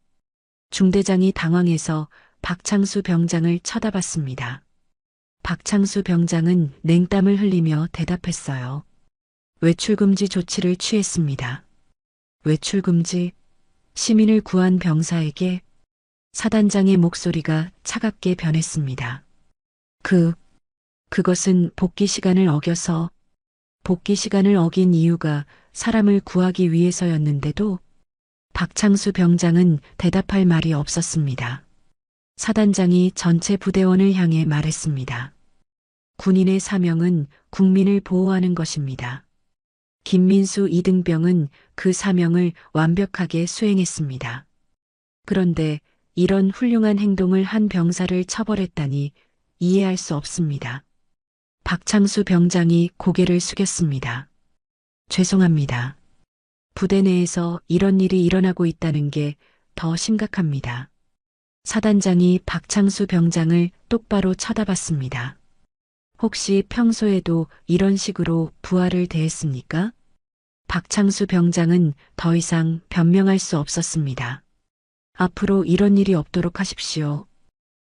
중대장이 당황해서 박창수 병장을 쳐다봤습니다. 박창수 병장은 냉땀을 흘리며 대답했어요. 외출금지 조치를 취했습니다. 외출금지? 시민을 구한 병사에게? 사단장의 목소리가 차갑게 변했습니다. 그것은 복귀 시간을 어겨서 복귀 시간을 어긴 이유가 사람을 구하기 위해서였는데도 박창수 병장은 대답할 말이 없었습니다. 사단장이 전체 부대원을 향해 말했습니다. 군인의 사명은 국민을 보호하는 것입니다. 김민수 이등병은 그 사명을 완벽하게 수행했습니다. 그런데 이런 훌륭한 행동을 한 병사를 처벌했다니 이해할 수 없습니다. 박창수 병장이 고개를 숙였습니다. 죄송합니다. 부대 내에서 이런 일이 일어나고 있다는 게 더 심각합니다. 사단장이 박창수 병장을 똑바로 쳐다봤습니다. 혹시 평소에도 이런 식으로 부하를 대했습니까? 박창수 병장은 더 이상 변명할 수 없었습니다. 앞으로 이런 일이 없도록 하십시오.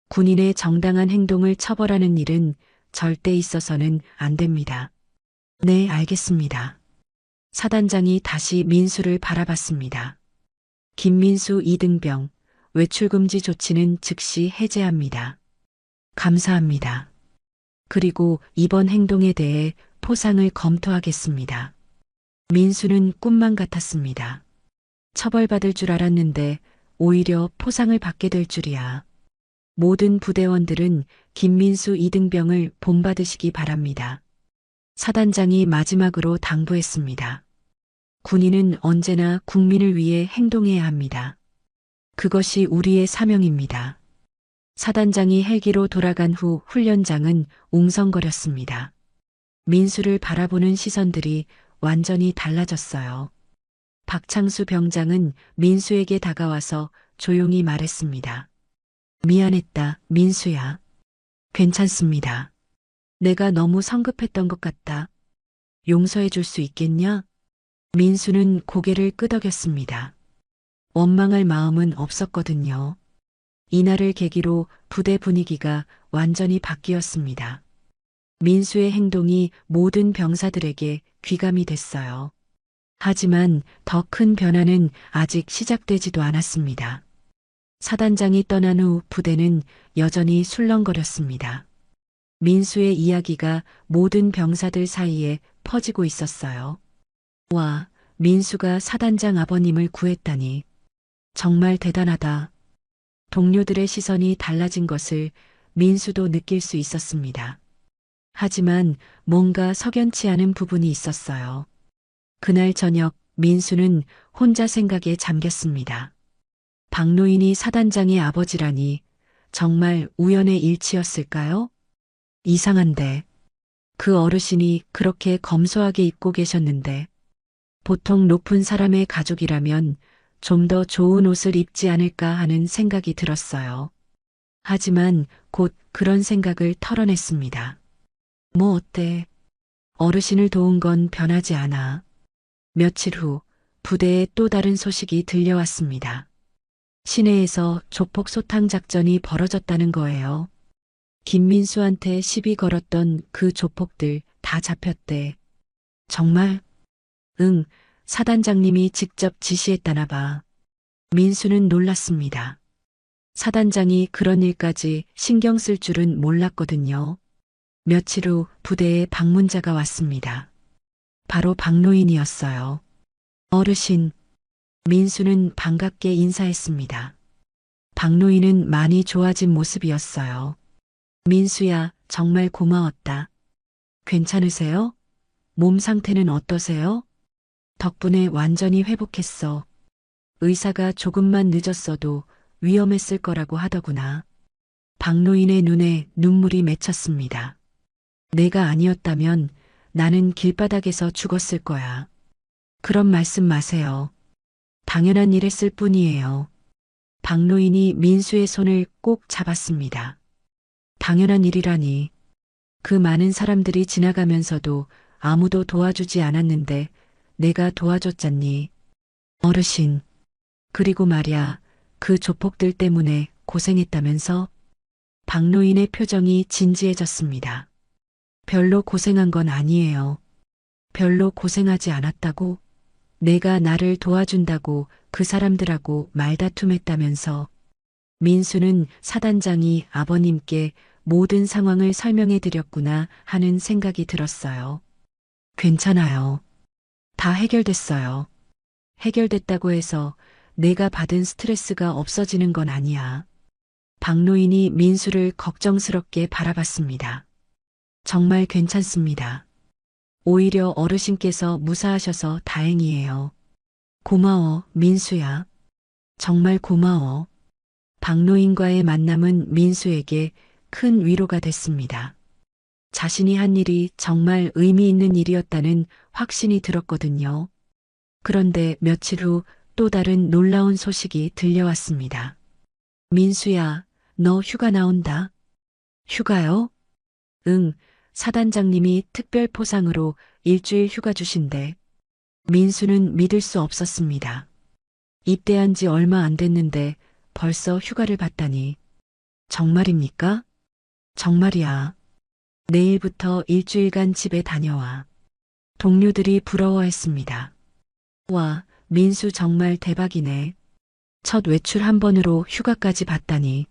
군인의 정당한 행동을 처벌하는 일은 절대 있어서는 안 됩니다. 네, 알겠습니다. 사단장이 다시 민수를 바라봤습니다. 김민수 이등병, 외출금지 조치는 즉시 해제합니다. 감사합니다. 그리고 이번 행동에 대해 포상을 검토하겠습니다. 민수는 꿈만 같았습니다. 처벌받을 줄 알았는데 오히려 포상을 받게 될 줄이야. 모든 부대원들은 김민수 이등병을 본받으시기 바랍니다. 사단장이 마지막으로 당부했습니다. 군인은 언제나 국민을 위해 행동해야 합니다. 그것이 우리의 사명입니다. 사단장이 헬기로 돌아간 후 훈련장은 웅성거렸습니다. 민수를 바라보는 시선들이 완전히 달라졌어요. 박창수 병장은 민수에게 다가와서 조용히 말했습니다. 미안했다, 민수야. 괜찮습니다. 내가 너무 성급했던 것 같다. 용서해 줄 수 있겠냐? 민수는 고개를 끄덕였습니다. 원망할 마음은 없었거든요. 이날을 계기로 부대 분위기가 완전히 바뀌었습니다. 민수의 행동이 모든 병사들에게 귀감이 됐어요. 하지만 더 큰 변화는 아직 시작되지도 않았습니다. 사단장이 떠난 후 부대는 여전히 술렁거렸습니다. 민수의 이야기가 모든 병사들 사이에 퍼지고 있었어요. 와, 민수가 사단장 아버님을 구했다니. 정말 대단하다. 동료들의 시선이 달라진 것을 민수도 느낄 수 있었습니다. 하지만 뭔가 석연치 않은 부분이 있었어요. 그날 저녁 민수는 혼자 생각에 잠겼습니다. 박노인이 사단장의 아버지라니 정말 우연의 일치였을까요? 이상한데 그 어르신이 그렇게 검소하게 입고 계셨는데 보통 높은 사람의 가족이라면 좀 더 좋은 옷을 입지 않을까 하는 생각이 들었어요. 하지만 곧 그런 생각을 털어냈습니다. 뭐 어때? 어르신을 도운 건 변하지 않아. 며칠 후 부대에 또 다른 소식이 들려왔습니다. 시내에서 조폭 소탕 작전이 벌어졌다는 거예요. 김민수한테 시비 걸었던 그 조폭들 다 잡혔대. 정말? 응, 사단장님이 직접 지시했다나 봐. 민수는 놀랐습니다. 사단장이 그런 일까지 신경 쓸 줄은 몰랐거든요. 며칠 후 부대에 방문자가 왔습니다. 바로 박노인이었어요. 어르신, 민수는 반갑게 인사했습니다. 박노인은 많이 좋아진 모습이었어요. 민수야, 정말 고마웠다. 괜찮으세요? 몸 상태는 어떠세요? 덕분에 완전히 회복했어. 의사가 조금만 늦었어도 위험했을 거라고 하더구나. 박노인의 눈에 눈물이 맺혔습니다. 내가 아니었다면 나는 길바닥에서 죽었을 거야. 그런 말씀 마세요. 당연한 일 했을 뿐이에요. 박노인이 민수의 손을 꼭 잡았습니다. 당연한 일이라니. 그 많은 사람들이 지나가면서도 아무도 도와주지 않았는데 내가 도와줬잖니. 어르신. 그리고 말야, 그 조폭들 때문에 고생했다면서? 박노인의 표정이 진지해졌습니다. 별로 고생한 건 아니에요. 별로 고생하지 않았다고? 내가 나를 도와준다고 그 사람들하고 말다툼했다면서? 민수는 사단장이 아버님께 모든 상황을 설명해 드렸구나 하는 생각이 들었어요. 괜찮아요. 다 해결됐어요. 해결됐다고 해서 내가 받은 스트레스가 없어지는 건 아니야. 박노인이 민수를 걱정스럽게 바라봤습니다. 정말 괜찮습니다. 오히려 어르신께서 무사하셔서 다행이에요. 고마워, 민수야. 정말 고마워. 박노인과의 만남은 민수에게 큰 위로가 됐습니다. 자신이 한 일이 정말 의미 있는 일이었다는 확신이 들었거든요. 그런데 며칠 후 또 다른 놀라운 소식이 들려왔습니다. 민수야, 너 휴가 나온다. 휴가요? 응, 사단장님이 특별 포상으로 일주일 휴가 주신대. 민수는 믿을 수 없었습니다. 입대한 지 얼마 안 됐는데 벌써 휴가를 받다니. 정말입니까? 정말이야. 내일부터 일주일간 집에 다녀와. 동료들이 부러워했습니다. 와, 민수 정말 대박이네. 첫 외출 한 번으로 휴가까지 받다니.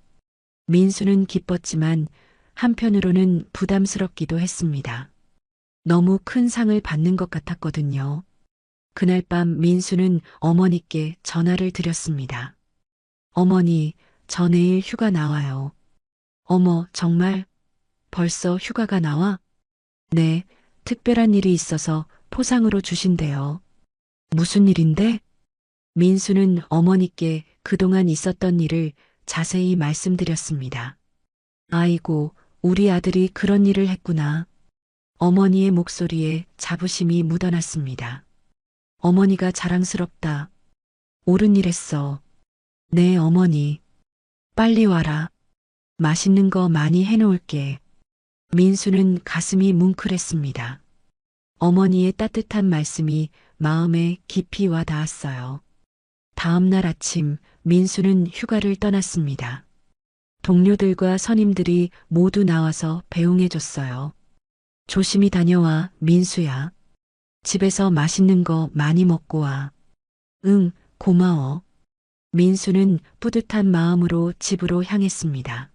민수는 기뻤지만 한편으로는 부담스럽기도 했습니다. 너무 큰 상을 받는 것 같았거든요. 그날 밤 민수는 어머니께 전화를 드렸습니다. 어머니, 저 내일 휴가 나와요. 어머, 정말? 벌써 휴가가 나와? 네, 특별한 일이 있어서 포상으로 주신대요. 무슨 일인데? 민수는 어머니께 그동안 있었던 일을 자세히 말씀드렸습니다. 아이고, 우리 아들이 그런 일을 했구나. 어머니의 목소리에 자부심이 묻어났습니다. 어머니가 자랑스럽다. 옳은 일 했어. 네, 어머니. 빨리 와라. 맛있는 거 많이 해놓을게. 민수는 가슴이 뭉클했습니다. 어머니의 따뜻한 말씀이 마음에 깊이 와 닿았어요. 다음 날 아침 민수는 휴가를 떠났습니다. 동료들과 선임들이 모두 나와서 배웅해줬어요. 조심히 다녀와, 민수야. 집에서 맛있는 거 많이 먹고 와. 응, 고마워. 민수는 뿌듯한 마음으로 집으로 향했습니다.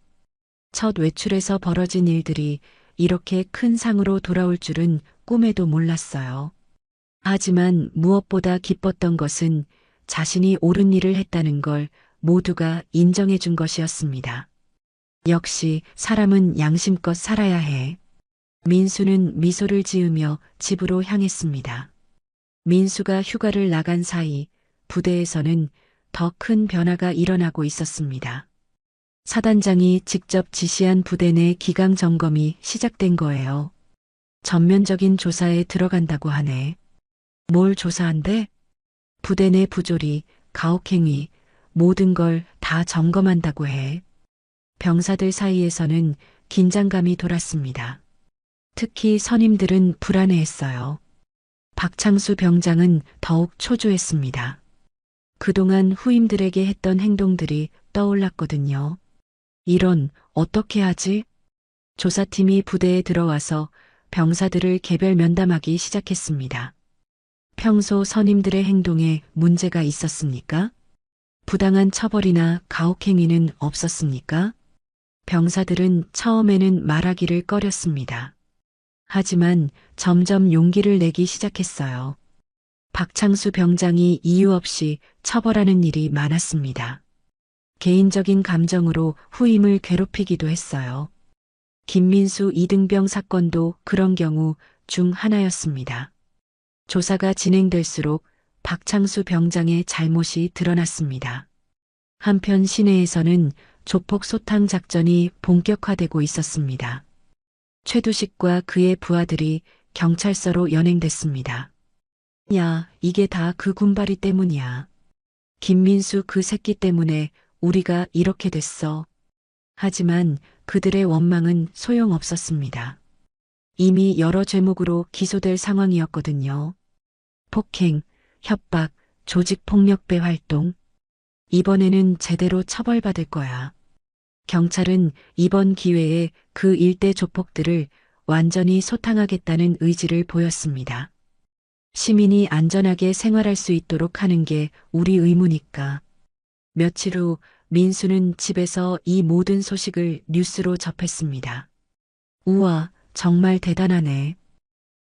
첫 외출에서 벌어진 일들이 이렇게 큰 상으로 돌아올 줄은 꿈에도 몰랐어요. 하지만 무엇보다 기뻤던 것은 자신이 옳은 일을 했다는 걸 모두가 인정해 준 것이었습니다. 역시 사람은 양심껏 살아야 해. 민수는 미소를 지으며 집으로 향했습니다. 민수가 휴가를 나간 사이 부대에서는 더 큰 변화가 일어나고 있었습니다. 사단장이 직접 지시한 부대 내 기강 점검이 시작된 거예요. 전면적인 조사에 들어간다고 하네. 뭘 조사한대? 부대 내 부조리, 가혹행위, 모든 걸 다 점검한다고 해. 병사들 사이에서는 긴장감이 돌았습니다. 특히 선임들은 불안해했어요. 박창수 병장은 더욱 초조했습니다. 그동안 후임들에게 했던 행동들이 떠올랐거든요. 이런, 어떻게 하지? 조사팀이 부대에 들어와서 병사들을 개별 면담하기 시작했습니다. 평소 선임들의 행동에 문제가 있었습니까? 부당한 처벌이나 가혹행위는 없었습니까? 병사들은 처음에는 말하기를 꺼렸습니다. 하지만 점점 용기를 내기 시작했어요. 박창수 병장이 이유 없이 처벌하는 일이 많았습니다. 개인적인 감정으로 후임을 괴롭히기도 했어요. 김민수 이등병 사건도 그런 경우 중 하나였습니다. 조사가 진행될수록 박창수 병장의 잘못이 드러났습니다. 한편 시내에서는 조폭 소탕 작전이 본격화되고 있었습니다. 최두식과 그의 부하들이 경찰서로 연행됐습니다. 야, 이게 다 그 군바리 때문이야. 김민수 그 새끼 때문에 우리가 이렇게 됐어. 하지만 그들의 원망은 소용없었습니다. 이미 여러 죄목으로 기소될 상황이었거든요. 폭행, 협박, 조직폭력배 활동. 이번에는 제대로 처벌받을 거야. 경찰은 이번 기회에 그 일대 조폭들을 완전히 소탕하겠다는 의지를 보였습니다. 시민이 안전하게 생활할 수 있도록 하는 게 우리 의무니까. 며칠 후 민수는 집에서 이 모든 소식을 뉴스로 접했습니다. 우와, 정말 대단하네.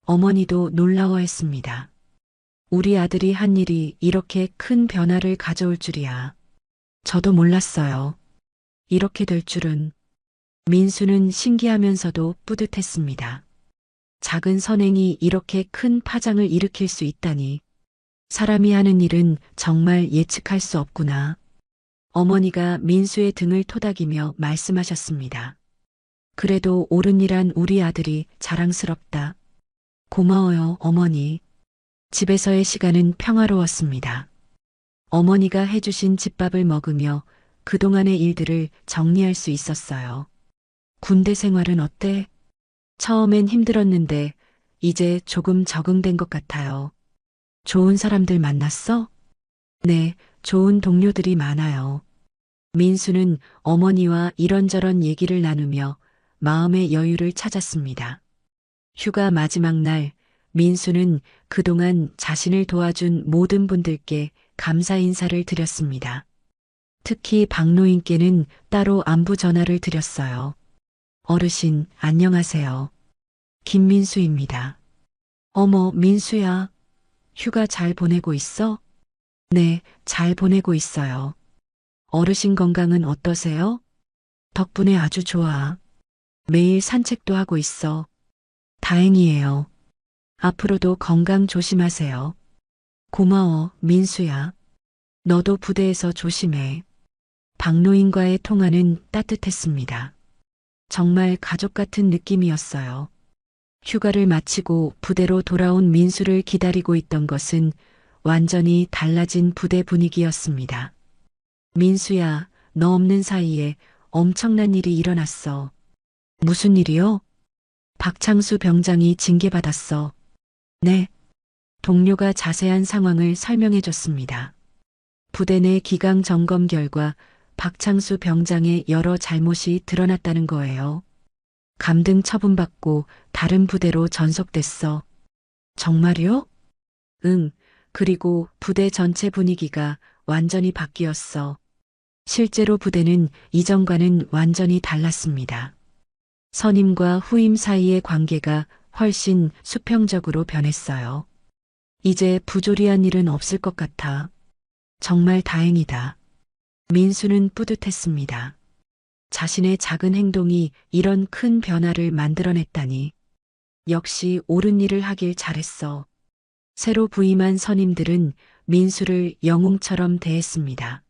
어머니도 놀라워했습니다. 우리 아들이 한 일이 이렇게 큰 변화를 가져올 줄이야. 저도 몰랐어요. 이렇게 될 줄은. 민수는 신기하면서도 뿌듯했습니다. 작은 선행이 이렇게 큰 파장을 일으킬 수 있다니. 사람이 하는 일은 정말 예측할 수 없구나. 어머니가 민수의 등을 토닥이며 말씀하셨습니다. 그래도 옳은 일한 우리 아들이 자랑스럽다. 고마워요, 어머니. 집에서의 시간은 평화로웠습니다. 어머니가 해주신 집밥을 먹으며 그동안의 일들을 정리할 수 있었어요. 군대 생활은 어때? 처음엔 힘들었는데 이제 조금 적응된 것 같아요. 좋은 사람들 만났어? 네, 좋은 동료들이 많아요. 민수는 어머니와 이런저런 얘기를 나누며 마음의 여유를 찾았습니다. 휴가 마지막 날, 민수는 그동안 자신을 도와준 모든 분들께 감사 인사를 드렸습니다. 특히 박노인께는 따로 안부 전화를 드렸어요. 어르신, 안녕하세요. 김민수입니다. 어머, 민수야. 휴가 잘 보내고 있어? 네, 잘 보내고 있어요. 어르신 건강은 어떠세요? 덕분에 아주 좋아. 매일 산책도 하고 있어. 다행이에요. 앞으로도 건강 조심하세요. 고마워, 민수야. 너도 부대에서 조심해. 박노인과의 통화는 따뜻했습니다. 정말 가족 같은 느낌이었어요. 휴가를 마치고 부대로 돌아온 민수를 기다리고 있던 것은 완전히 달라진 부대 분위기였습니다. 민수야, 너 없는 사이에 엄청난 일이 일어났어. 무슨 일이요? 박창수 병장이 징계받았어. 네. 동료가 자세한 상황을 설명해 줬습니다. 부대 내 기강 점검 결과 박창수 병장의 여러 잘못이 드러났다는 거예요. 감등 처분받고 다른 부대로 전속됐어. 정말요? 응. 그리고 부대 전체 분위기가 완전히 바뀌었어. 실제로 부대는 이전과는 완전히 달랐습니다. 선임과 후임 사이의 관계가 훨씬 수평적으로 변했어요. 이제 부조리한 일은 없을 것 같아. 정말 다행이다. 민수는 뿌듯했습니다. 자신의 작은 행동이 이런 큰 변화를 만들어냈다니. 역시 옳은 일을 하길 잘했어. 새로 부임한 선임들은 민수를 영웅처럼 대했습니다.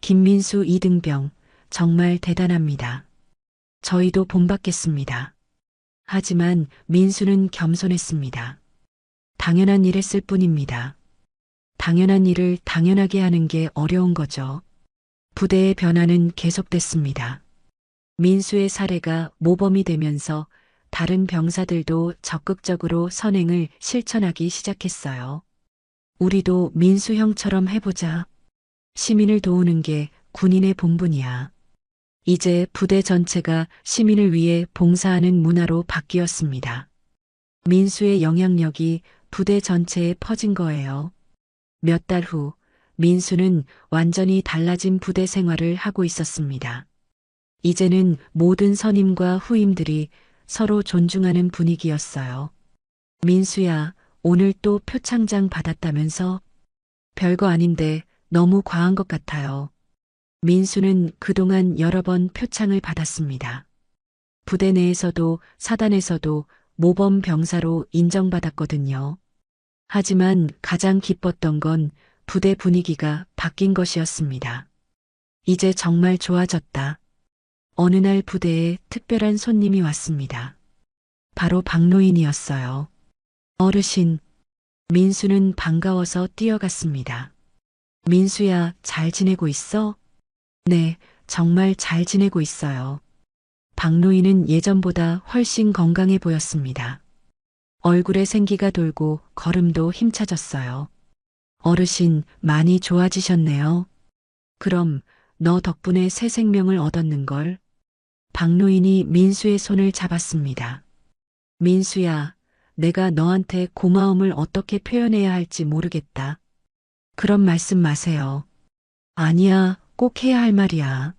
김민수 이등병, 정말 대단합니다. 저희도 본받겠습니다. 하지만 민수는 겸손했습니다. 당연한 일 했을 뿐입니다. 당연한 일을 당연하게 하는 게 어려운 거죠. 부대의 변화는 계속됐습니다. 민수의 사례가 모범이 되면서 다른 병사들도 적극적으로 선행을 실천하기 시작했어요. 우리도 민수 형처럼 해보자. 시민을 도우는 게 군인의 본분이야. 이제 부대 전체가 시민을 위해 봉사하는 문화로 바뀌었습니다. 민수의 영향력이 부대 전체에 퍼진 거예요. 몇 달 후, 민수는 완전히 달라진 부대 생활을 하고 있었습니다. 이제는 모든 선임과 후임들이 서로 존중하는 분위기였어요. 민수야, 오늘 또 표창장 받았다면서? 별거 아닌데 너무 과한 것 같아요. 민수는 그동안 여러 번 표창을 받았습니다. 부대 내에서도 사단에서도 모범 병사로 인정받았거든요. 하지만 가장 기뻤던 건 부대 분위기가 바뀐 것이었습니다. 이제 정말 좋아졌다. 어느 날 부대에 특별한 손님이 왔습니다. 바로 박노인이었어요. 어르신, 민수는 반가워서 뛰어갔습니다. 민수야, 잘 지내고 있어? 네, 정말 잘 지내고 있어요. 박노인은 예전보다 훨씬 건강해 보였습니다. 얼굴에 생기가 돌고 걸음도 힘차졌어요. 어르신, 많이 좋아지셨네요. 그럼 너 덕분에 새 생명을 얻었는걸. 박노인이 민수의 손을 잡았습니다. 민수야, 내가 너한테 고마움을 어떻게 표현해야 할지 모르겠다. 그런 말씀 마세요. 아니야, 꼭 해야 할 말이야.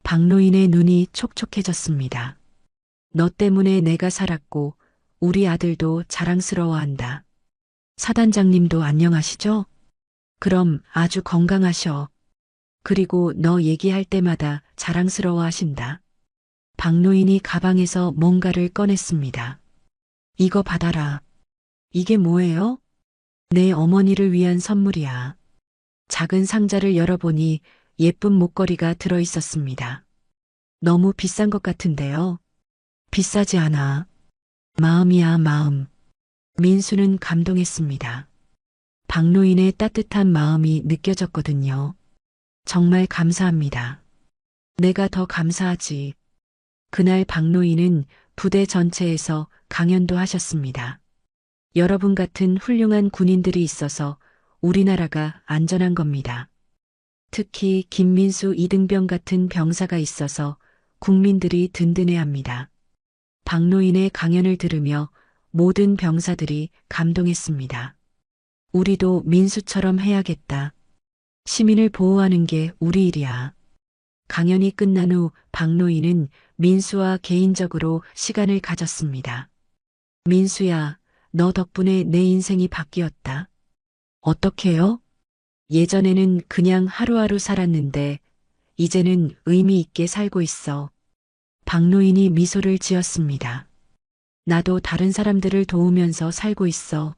박노인의 눈이 촉촉해졌습니다. 너 때문에 내가 살았고 우리 아들도 자랑스러워한다. 사단장님도 안녕하시죠? 그럼 아주 건강하셔. 그리고 너 얘기할 때마다 자랑스러워 하신다. 박노인이 가방에서 뭔가를 꺼냈습니다. 이거 받아라. 이게 뭐예요? 내 어머니를 위한 선물이야. 작은 상자를 열어보니 예쁜 목걸이가 들어 있었습니다. 너무 비싼 것 같은데요. 비싸지 않아. 마음이야, 마음. 민수는 감동했습니다. 박노인의 따뜻한 마음이 느껴졌거든요. 정말 감사합니다. 내가 더 감사하지. 그날 박노인은 부대 전체에서 강연도 하셨습니다. 여러분 같은 훌륭한 군인들이 있어서 우리나라가 안전한 겁니다. 특히 김민수 이등병 같은 병사가 있어서 국민들이 든든해합니다. 박노인의 강연을 들으며 모든 병사들이 감동했습니다. 우리도 민수처럼 해야겠다. 시민을 보호하는 게 우리 일이야. 강연이 끝난 후 박노인은 민수와 개인적으로 시간을 가졌습니다. 민수야, 너 덕분에 내 인생이 바뀌었다. 어떻게요? 예전에는 그냥 하루하루 살았는데 이제는 의미 있게 살고 있어. 박노인이 미소를 지었습니다. 나도 다른 사람들을 도우면서 살고 있어.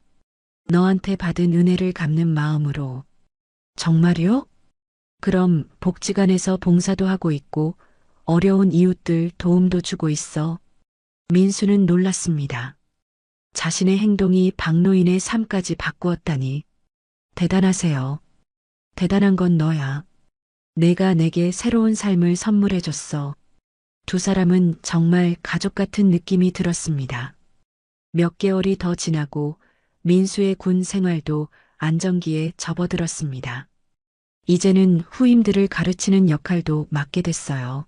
너한테 받은 은혜를 갚는 마음으로. 정말요? 그럼 복지관에서 봉사도 하고 있고 어려운 이웃들 도움도 주고 있어. 민수는 놀랐습니다. 자신의 행동이 박노인의 삶까지 바꾸었다니. 대단하세요. 대단한 건 너야. 내가 내게 새로운 삶을 선물해줬어. 두 사람은 정말 가족 같은 느낌이 들었습니다. 몇 개월이 더 지나고 민수의 군 생활도 안정기에 접어들었습니다. 이제는 후임들을 가르치는 역할도 맡게 됐어요.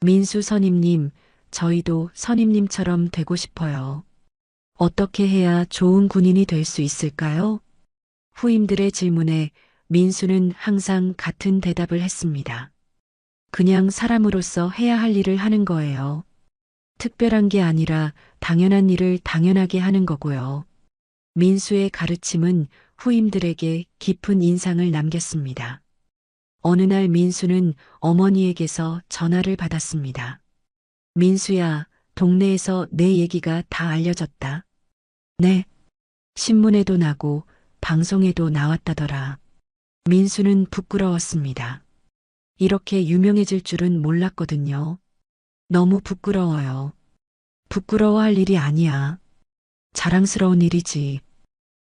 민수 선임님, 저희도 선임님처럼 되고 싶어요. 어떻게 해야 좋은 군인이 될 수 있을까요? 후임들의 질문에 민수는 항상 같은 대답을 했습니다. 그냥 사람으로서 해야 할 일을 하는 거예요. 특별한 게 아니라 당연한 일을 당연하게 하는 거고요. 민수의 가르침은 후임들에게 깊은 인상을 남겼습니다. 어느 날 민수는 어머니에게서 전화를 받았습니다. 민수야, 동네에서 내 얘기가 다 알려졌다. 네. 신문에도 나고 방송에도 나왔다더라. 민수는 부끄러웠습니다. 이렇게 유명해질 줄은 몰랐거든요. 너무 부끄러워요. 부끄러워할 일이 아니야. 자랑스러운 일이지.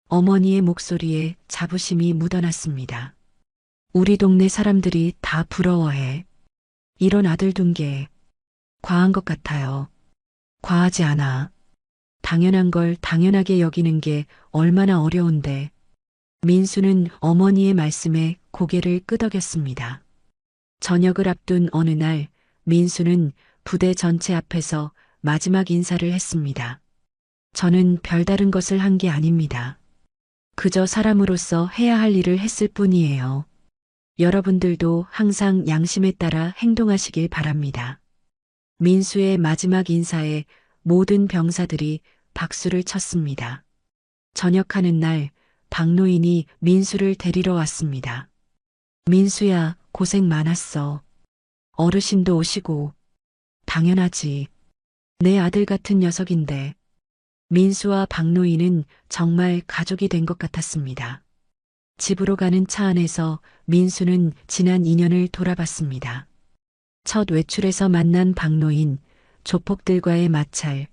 어머니의 목소리에 자부심이 묻어났습니다. 우리 동네 사람들이 다 부러워해. 이런 아들 둔 게 과한 것 같아요. 과하지 않아. 당연한 걸 당연하게 여기는 게 얼마나 어려운데. 민수는 어머니의 말씀에 고개를 끄덕였습니다. 저녁을 앞둔 어느 날 민수는 부대 전체 앞에서 마지막 인사를 했습니다. 저는 별다른 것을 한 게 아닙니다. 그저 사람으로서 해야 할 일을 했을 뿐이에요. 여러분들도 항상 양심에 따라 행동하시길 바랍니다. 민수의 마지막 인사에 모든 병사들이 박수를 쳤습니다. 전역하는 날 박노인이 민수를 데리러 왔습니다. 민수야, 고생 많았어. 어르신도 오시고. 당연하지. 내 아들 같은 녀석인데. 민수와 박노인은 정말 가족이 된 것 같았습니다. 집으로 가는 차 안에서 민수는 지난 인연을 돌아봤습니다. 첫 외출에서 만난 박노인, 조폭들과의 마찰,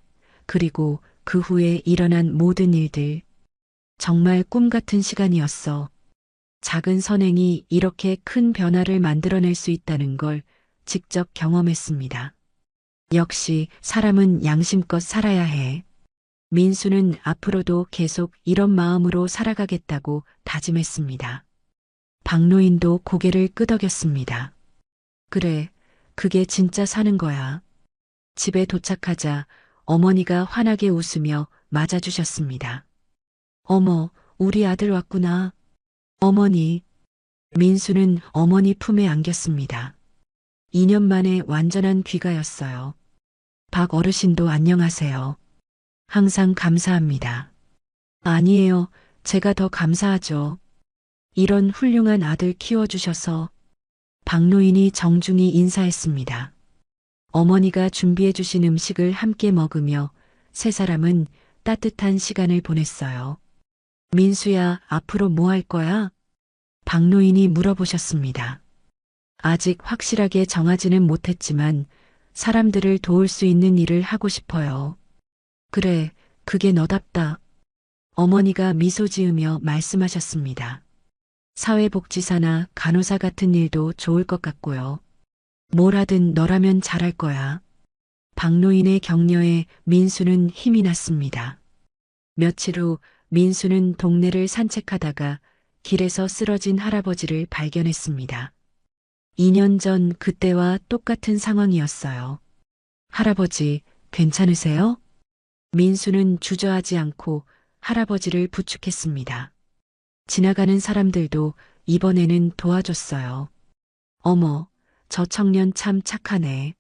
그리고 그 후에 일어난 모든 일들. 정말 꿈 같은 시간이었어. 작은 선행이 이렇게 큰 변화를 만들어낼 수 있다는 걸 직접 경험했습니다. 역시 사람은 양심껏 살아야 해. 민수는 앞으로도 계속 이런 마음으로 살아가겠다고 다짐했습니다. 박노인도 고개를 끄덕였습니다. 그래, 그게 진짜 사는 거야. 집에 도착하자 어머니가 환하게 웃으며 맞아주셨습니다. 어머, 우리 아들 왔구나. 어머니. 민수는 어머니 품에 안겼습니다. 2년 만에 완전한 귀가였어요. 박 어르신도 안녕하세요. 항상 감사합니다. 아니에요. 제가 더 감사하죠. 이런 훌륭한 아들 키워주셔서. 박노인이 정중히 인사했습니다. 어머니가 준비해 주신 음식을 함께 먹으며 세 사람은 따뜻한 시간을 보냈어요. 민수야, 앞으로 뭐 할 거야? 박노인이 물어보셨습니다. 아직 확실하게 정하지는 못했지만 사람들을 도울 수 있는 일을 하고 싶어요. 그래, 그게 너답다. 어머니가 미소 지으며 말씀하셨습니다. 사회복지사나 간호사 같은 일도 좋을 것 같고요. 뭘 하든 너라면 잘할 거야. 박노인의 격려에 민수는 힘이 났습니다. 며칠 후 민수는 동네를 산책하다가 길에서 쓰러진 할아버지를 발견했습니다. 2년 전 그때와 똑같은 상황이었어요. 할아버지, 괜찮으세요? 민수는 주저하지 않고 할아버지를 부축했습니다. 지나가는 사람들도 이번에는 도와줬어요. 어머, 저 청년 참 착하네.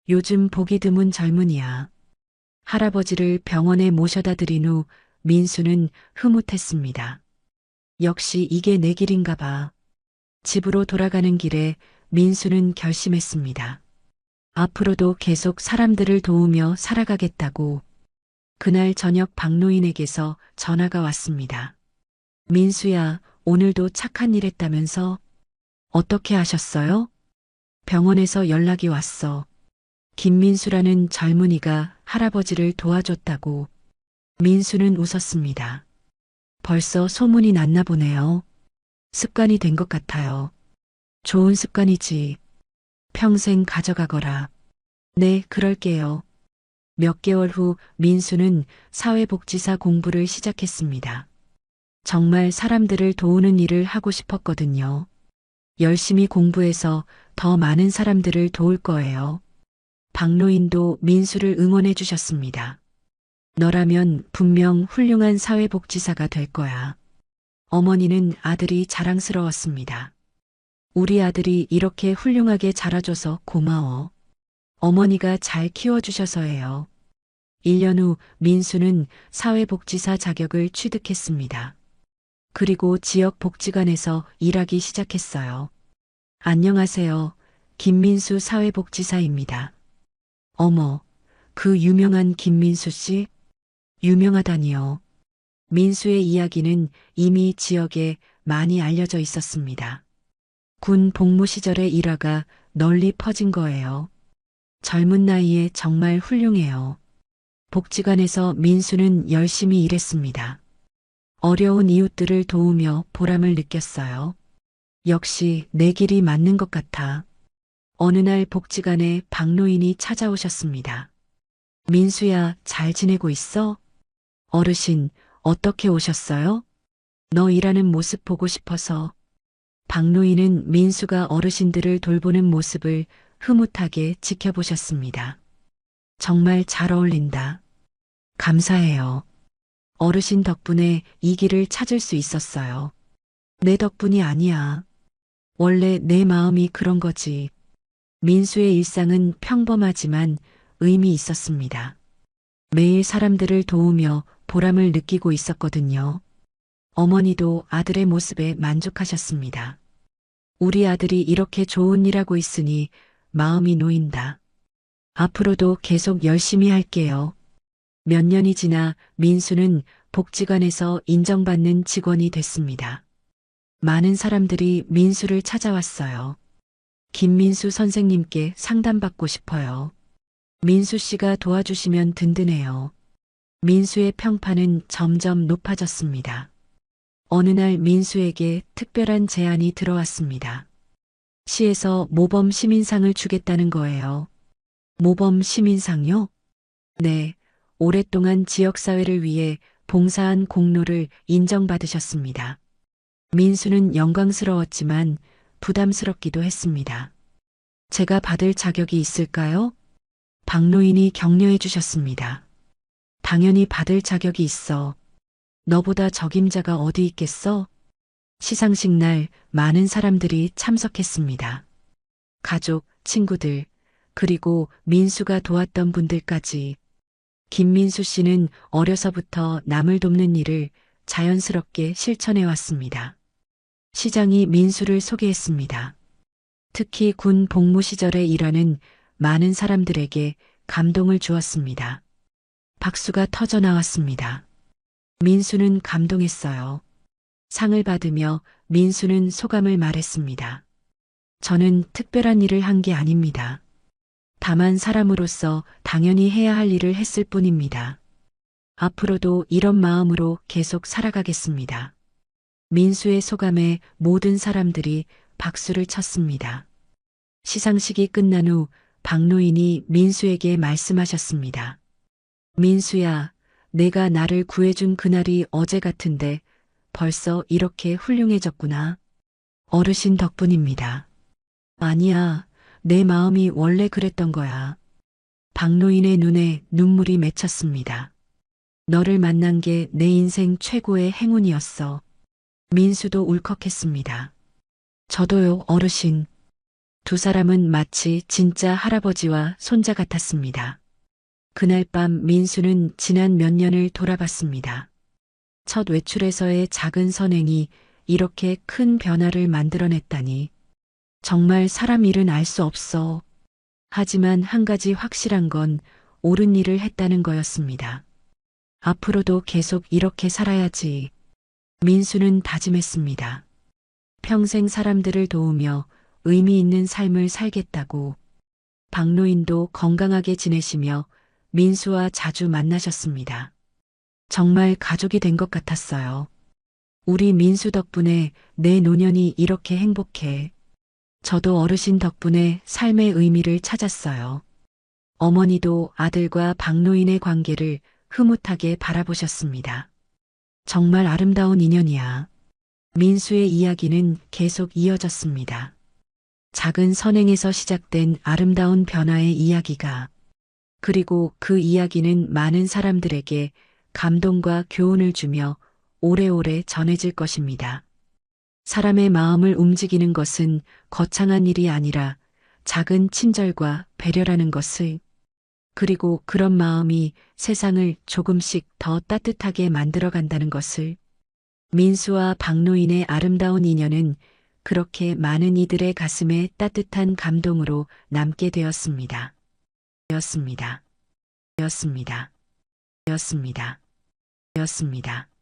요즘 보기 드문 젊은이야. 할아버지를 병원에 모셔다 드린 후 민수는 흐뭇했습니다. 역시 이게 내 길인가 봐. 집으로 돌아가는 길에 민수는 결심했습니다. 앞으로도 계속 사람들을 도우며 살아가겠다고. 그날 저녁 박노인에게서 전화가 왔습니다. 민수야, 오늘도 착한 일 했다면서? 어떻게 하셨어요? 병원에서 연락이 왔어. 김민수라는 젊은이가 할아버지를 도와줬다고. 민수는 웃었습니다. 벌써 소문이 났나 보네요. 습관이 된 것 같아요. 좋은 습관이지. 평생 가져가거라. 네, 그럴게요. 몇 개월 후 민수는 사회복지사 공부를 시작했습니다. 정말 사람들을 도우는 일을 하고 싶었거든요. 열심히 공부해서 더 많은 사람들을 도울 거예요. 박노인도 민수를 응원해 주셨습니다. 너라면 분명 훌륭한 사회복지사가 될 거야. 어머니는 아들이 자랑스러웠습니다. 우리 아들이 이렇게 훌륭하게 자라줘서 고마워. 어머니가 잘 키워주셔서예요. 1년 후 민수는 사회복지사 자격을 취득했습니다. 그리고 지역 복지관에서 일하기 시작했어요. 안녕하세요. 김민수 사회복지사입니다. 어머, 그 유명한 김민수 씨? 유명하다니요. 민수의 이야기는 이미 지역에 많이 알려져 있었습니다. 군 복무 시절의 일화가 널리 퍼진 거예요. 젊은 나이에 정말 훌륭해요. 복지관에서 민수는 열심히 일했습니다. 어려운 이웃들을 도우며 보람을 느꼈어요. 역시 내 길이 맞는 것 같아. 어느 날 복지관에 박노인이 찾아오셨습니다. 민수야, 잘 지내고 있어? 어르신, 어떻게 오셨어요? 너 일하는 모습 보고 싶어서. 박노인은 민수가 어르신들을 돌보는 모습을 흐뭇하게 지켜보셨습니다. 정말 잘 어울린다. 감사해요. 어르신 덕분에 이 길을 찾을 수 있었어요. 내 덕분이 아니야. 원래 내 마음이 그런 거지. 민수의 일상은 평범하지만 의미 있었습니다. 매일 사람들을 도우며 보람을 느끼고 있었거든요. 어머니도 아들의 모습에 만족하셨습니다. 우리 아들이 이렇게 좋은 일 하고 있으니 마음이 놓인다. 앞으로도 계속 열심히 할게요. 몇 년이 지나 민수는 복지관에서 인정받는 직원이 됐습니다. 많은 사람들이 민수를 찾아왔어요. 김민수 선생님께 상담받고 싶어요. 민수 씨가 도와주시면 든든해요. 민수의 평판은 점점 높아졌습니다. 어느 날 민수에게 특별한 제안이 들어왔습니다. 시에서 모범 시민상을 주겠다는 거예요. 모범 시민상요? 네, 오랫동안 지역사회를 위해 봉사한 공로를 인정받으셨습니다. 민수는 영광스러웠지만 부담스럽기도 했습니다. 제가 받을 자격이 있을까요? 박노인이 격려해 주셨습니다. 당연히 받을 자격이 있어. 너보다 적임자가 어디 있겠어? 시상식 날 많은 사람들이 참석했습니다. 가족, 친구들, 그리고 민수가 도왔던 분들까지. 김민수 씨는 어려서부터 남을 돕는 일을 자연스럽게 실천해 왔습니다. 시장이 민수를 소개했습니다. 특히 군 복무 시절의 일화는 많은 사람들에게 감동을 주었습니다. 박수가 터져 나왔습니다. 민수는 감동했어요. 상을 받으며 민수는 소감을 말했습니다. 저는 특별한 일을 한 게 아닙니다. 다만 사람으로서 당연히 해야 할 일을 했을 뿐입니다. 앞으로도 이런 마음으로 계속 살아가겠습니다. 민수의 소감에 모든 사람들이 박수를 쳤습니다. 시상식이 끝난 후 박노인이 민수에게 말씀하셨습니다. 민수야, 내가 나를 구해준 그날이 어제 같은데 벌써 이렇게 훌륭해졌구나. 어르신 덕분입니다. 아니야, 내 마음이 원래 그랬던 거야. 박노인의 눈에 눈물이 맺혔습니다. 너를 만난 게 내 인생 최고의 행운이었어. 민수도 울컥했습니다. 저도요, 어르신. 두 사람은 마치 진짜 할아버지와 손자 같았습니다. 그날 밤 민수는 지난 몇 년을 돌아봤습니다. 첫 외출에서의 작은 선행이 이렇게 큰 변화를 만들어냈다니. 정말 사람 일은 알 수 없어. 하지만 한 가지 확실한 건 옳은 일을 했다는 거였습니다. 앞으로도 계속 이렇게 살아야지. 민수는 다짐했습니다. 평생 사람들을 도우며 의미 있는 삶을 살겠다고. 박노인도 건강하게 지내시며 민수와 자주 만나셨습니다. 정말 가족이 된 것 같았어요. 우리 민수 덕분에 내 노년이 이렇게 행복해. 저도 어르신 덕분에 삶의 의미를 찾았어요. 어머니도 아들과 박노인의 관계를 흐뭇하게 바라보셨습니다. 정말 아름다운 인연이야. 민수의 이야기는 계속 이어졌습니다. 작은 선행에서 시작된 아름다운 변화의 이야기가, 그리고 그 이야기는 많은 사람들에게 감동과 교훈을 주며 오래오래 전해질 것입니다. 사람의 마음을 움직이는 것은 거창한 일이 아니라 작은 친절과 배려라는 것을, 그리고 그런 마음이 세상을 조금씩 더 따뜻하게 만들어 간다는 것을. 민수와 박노인의 아름다운 인연은 그렇게 많은 이들의 가슴에 따뜻한 감동으로 남게 되었습니다. 되었습니다. 되었습니다. 되었습니다. 되었습니다.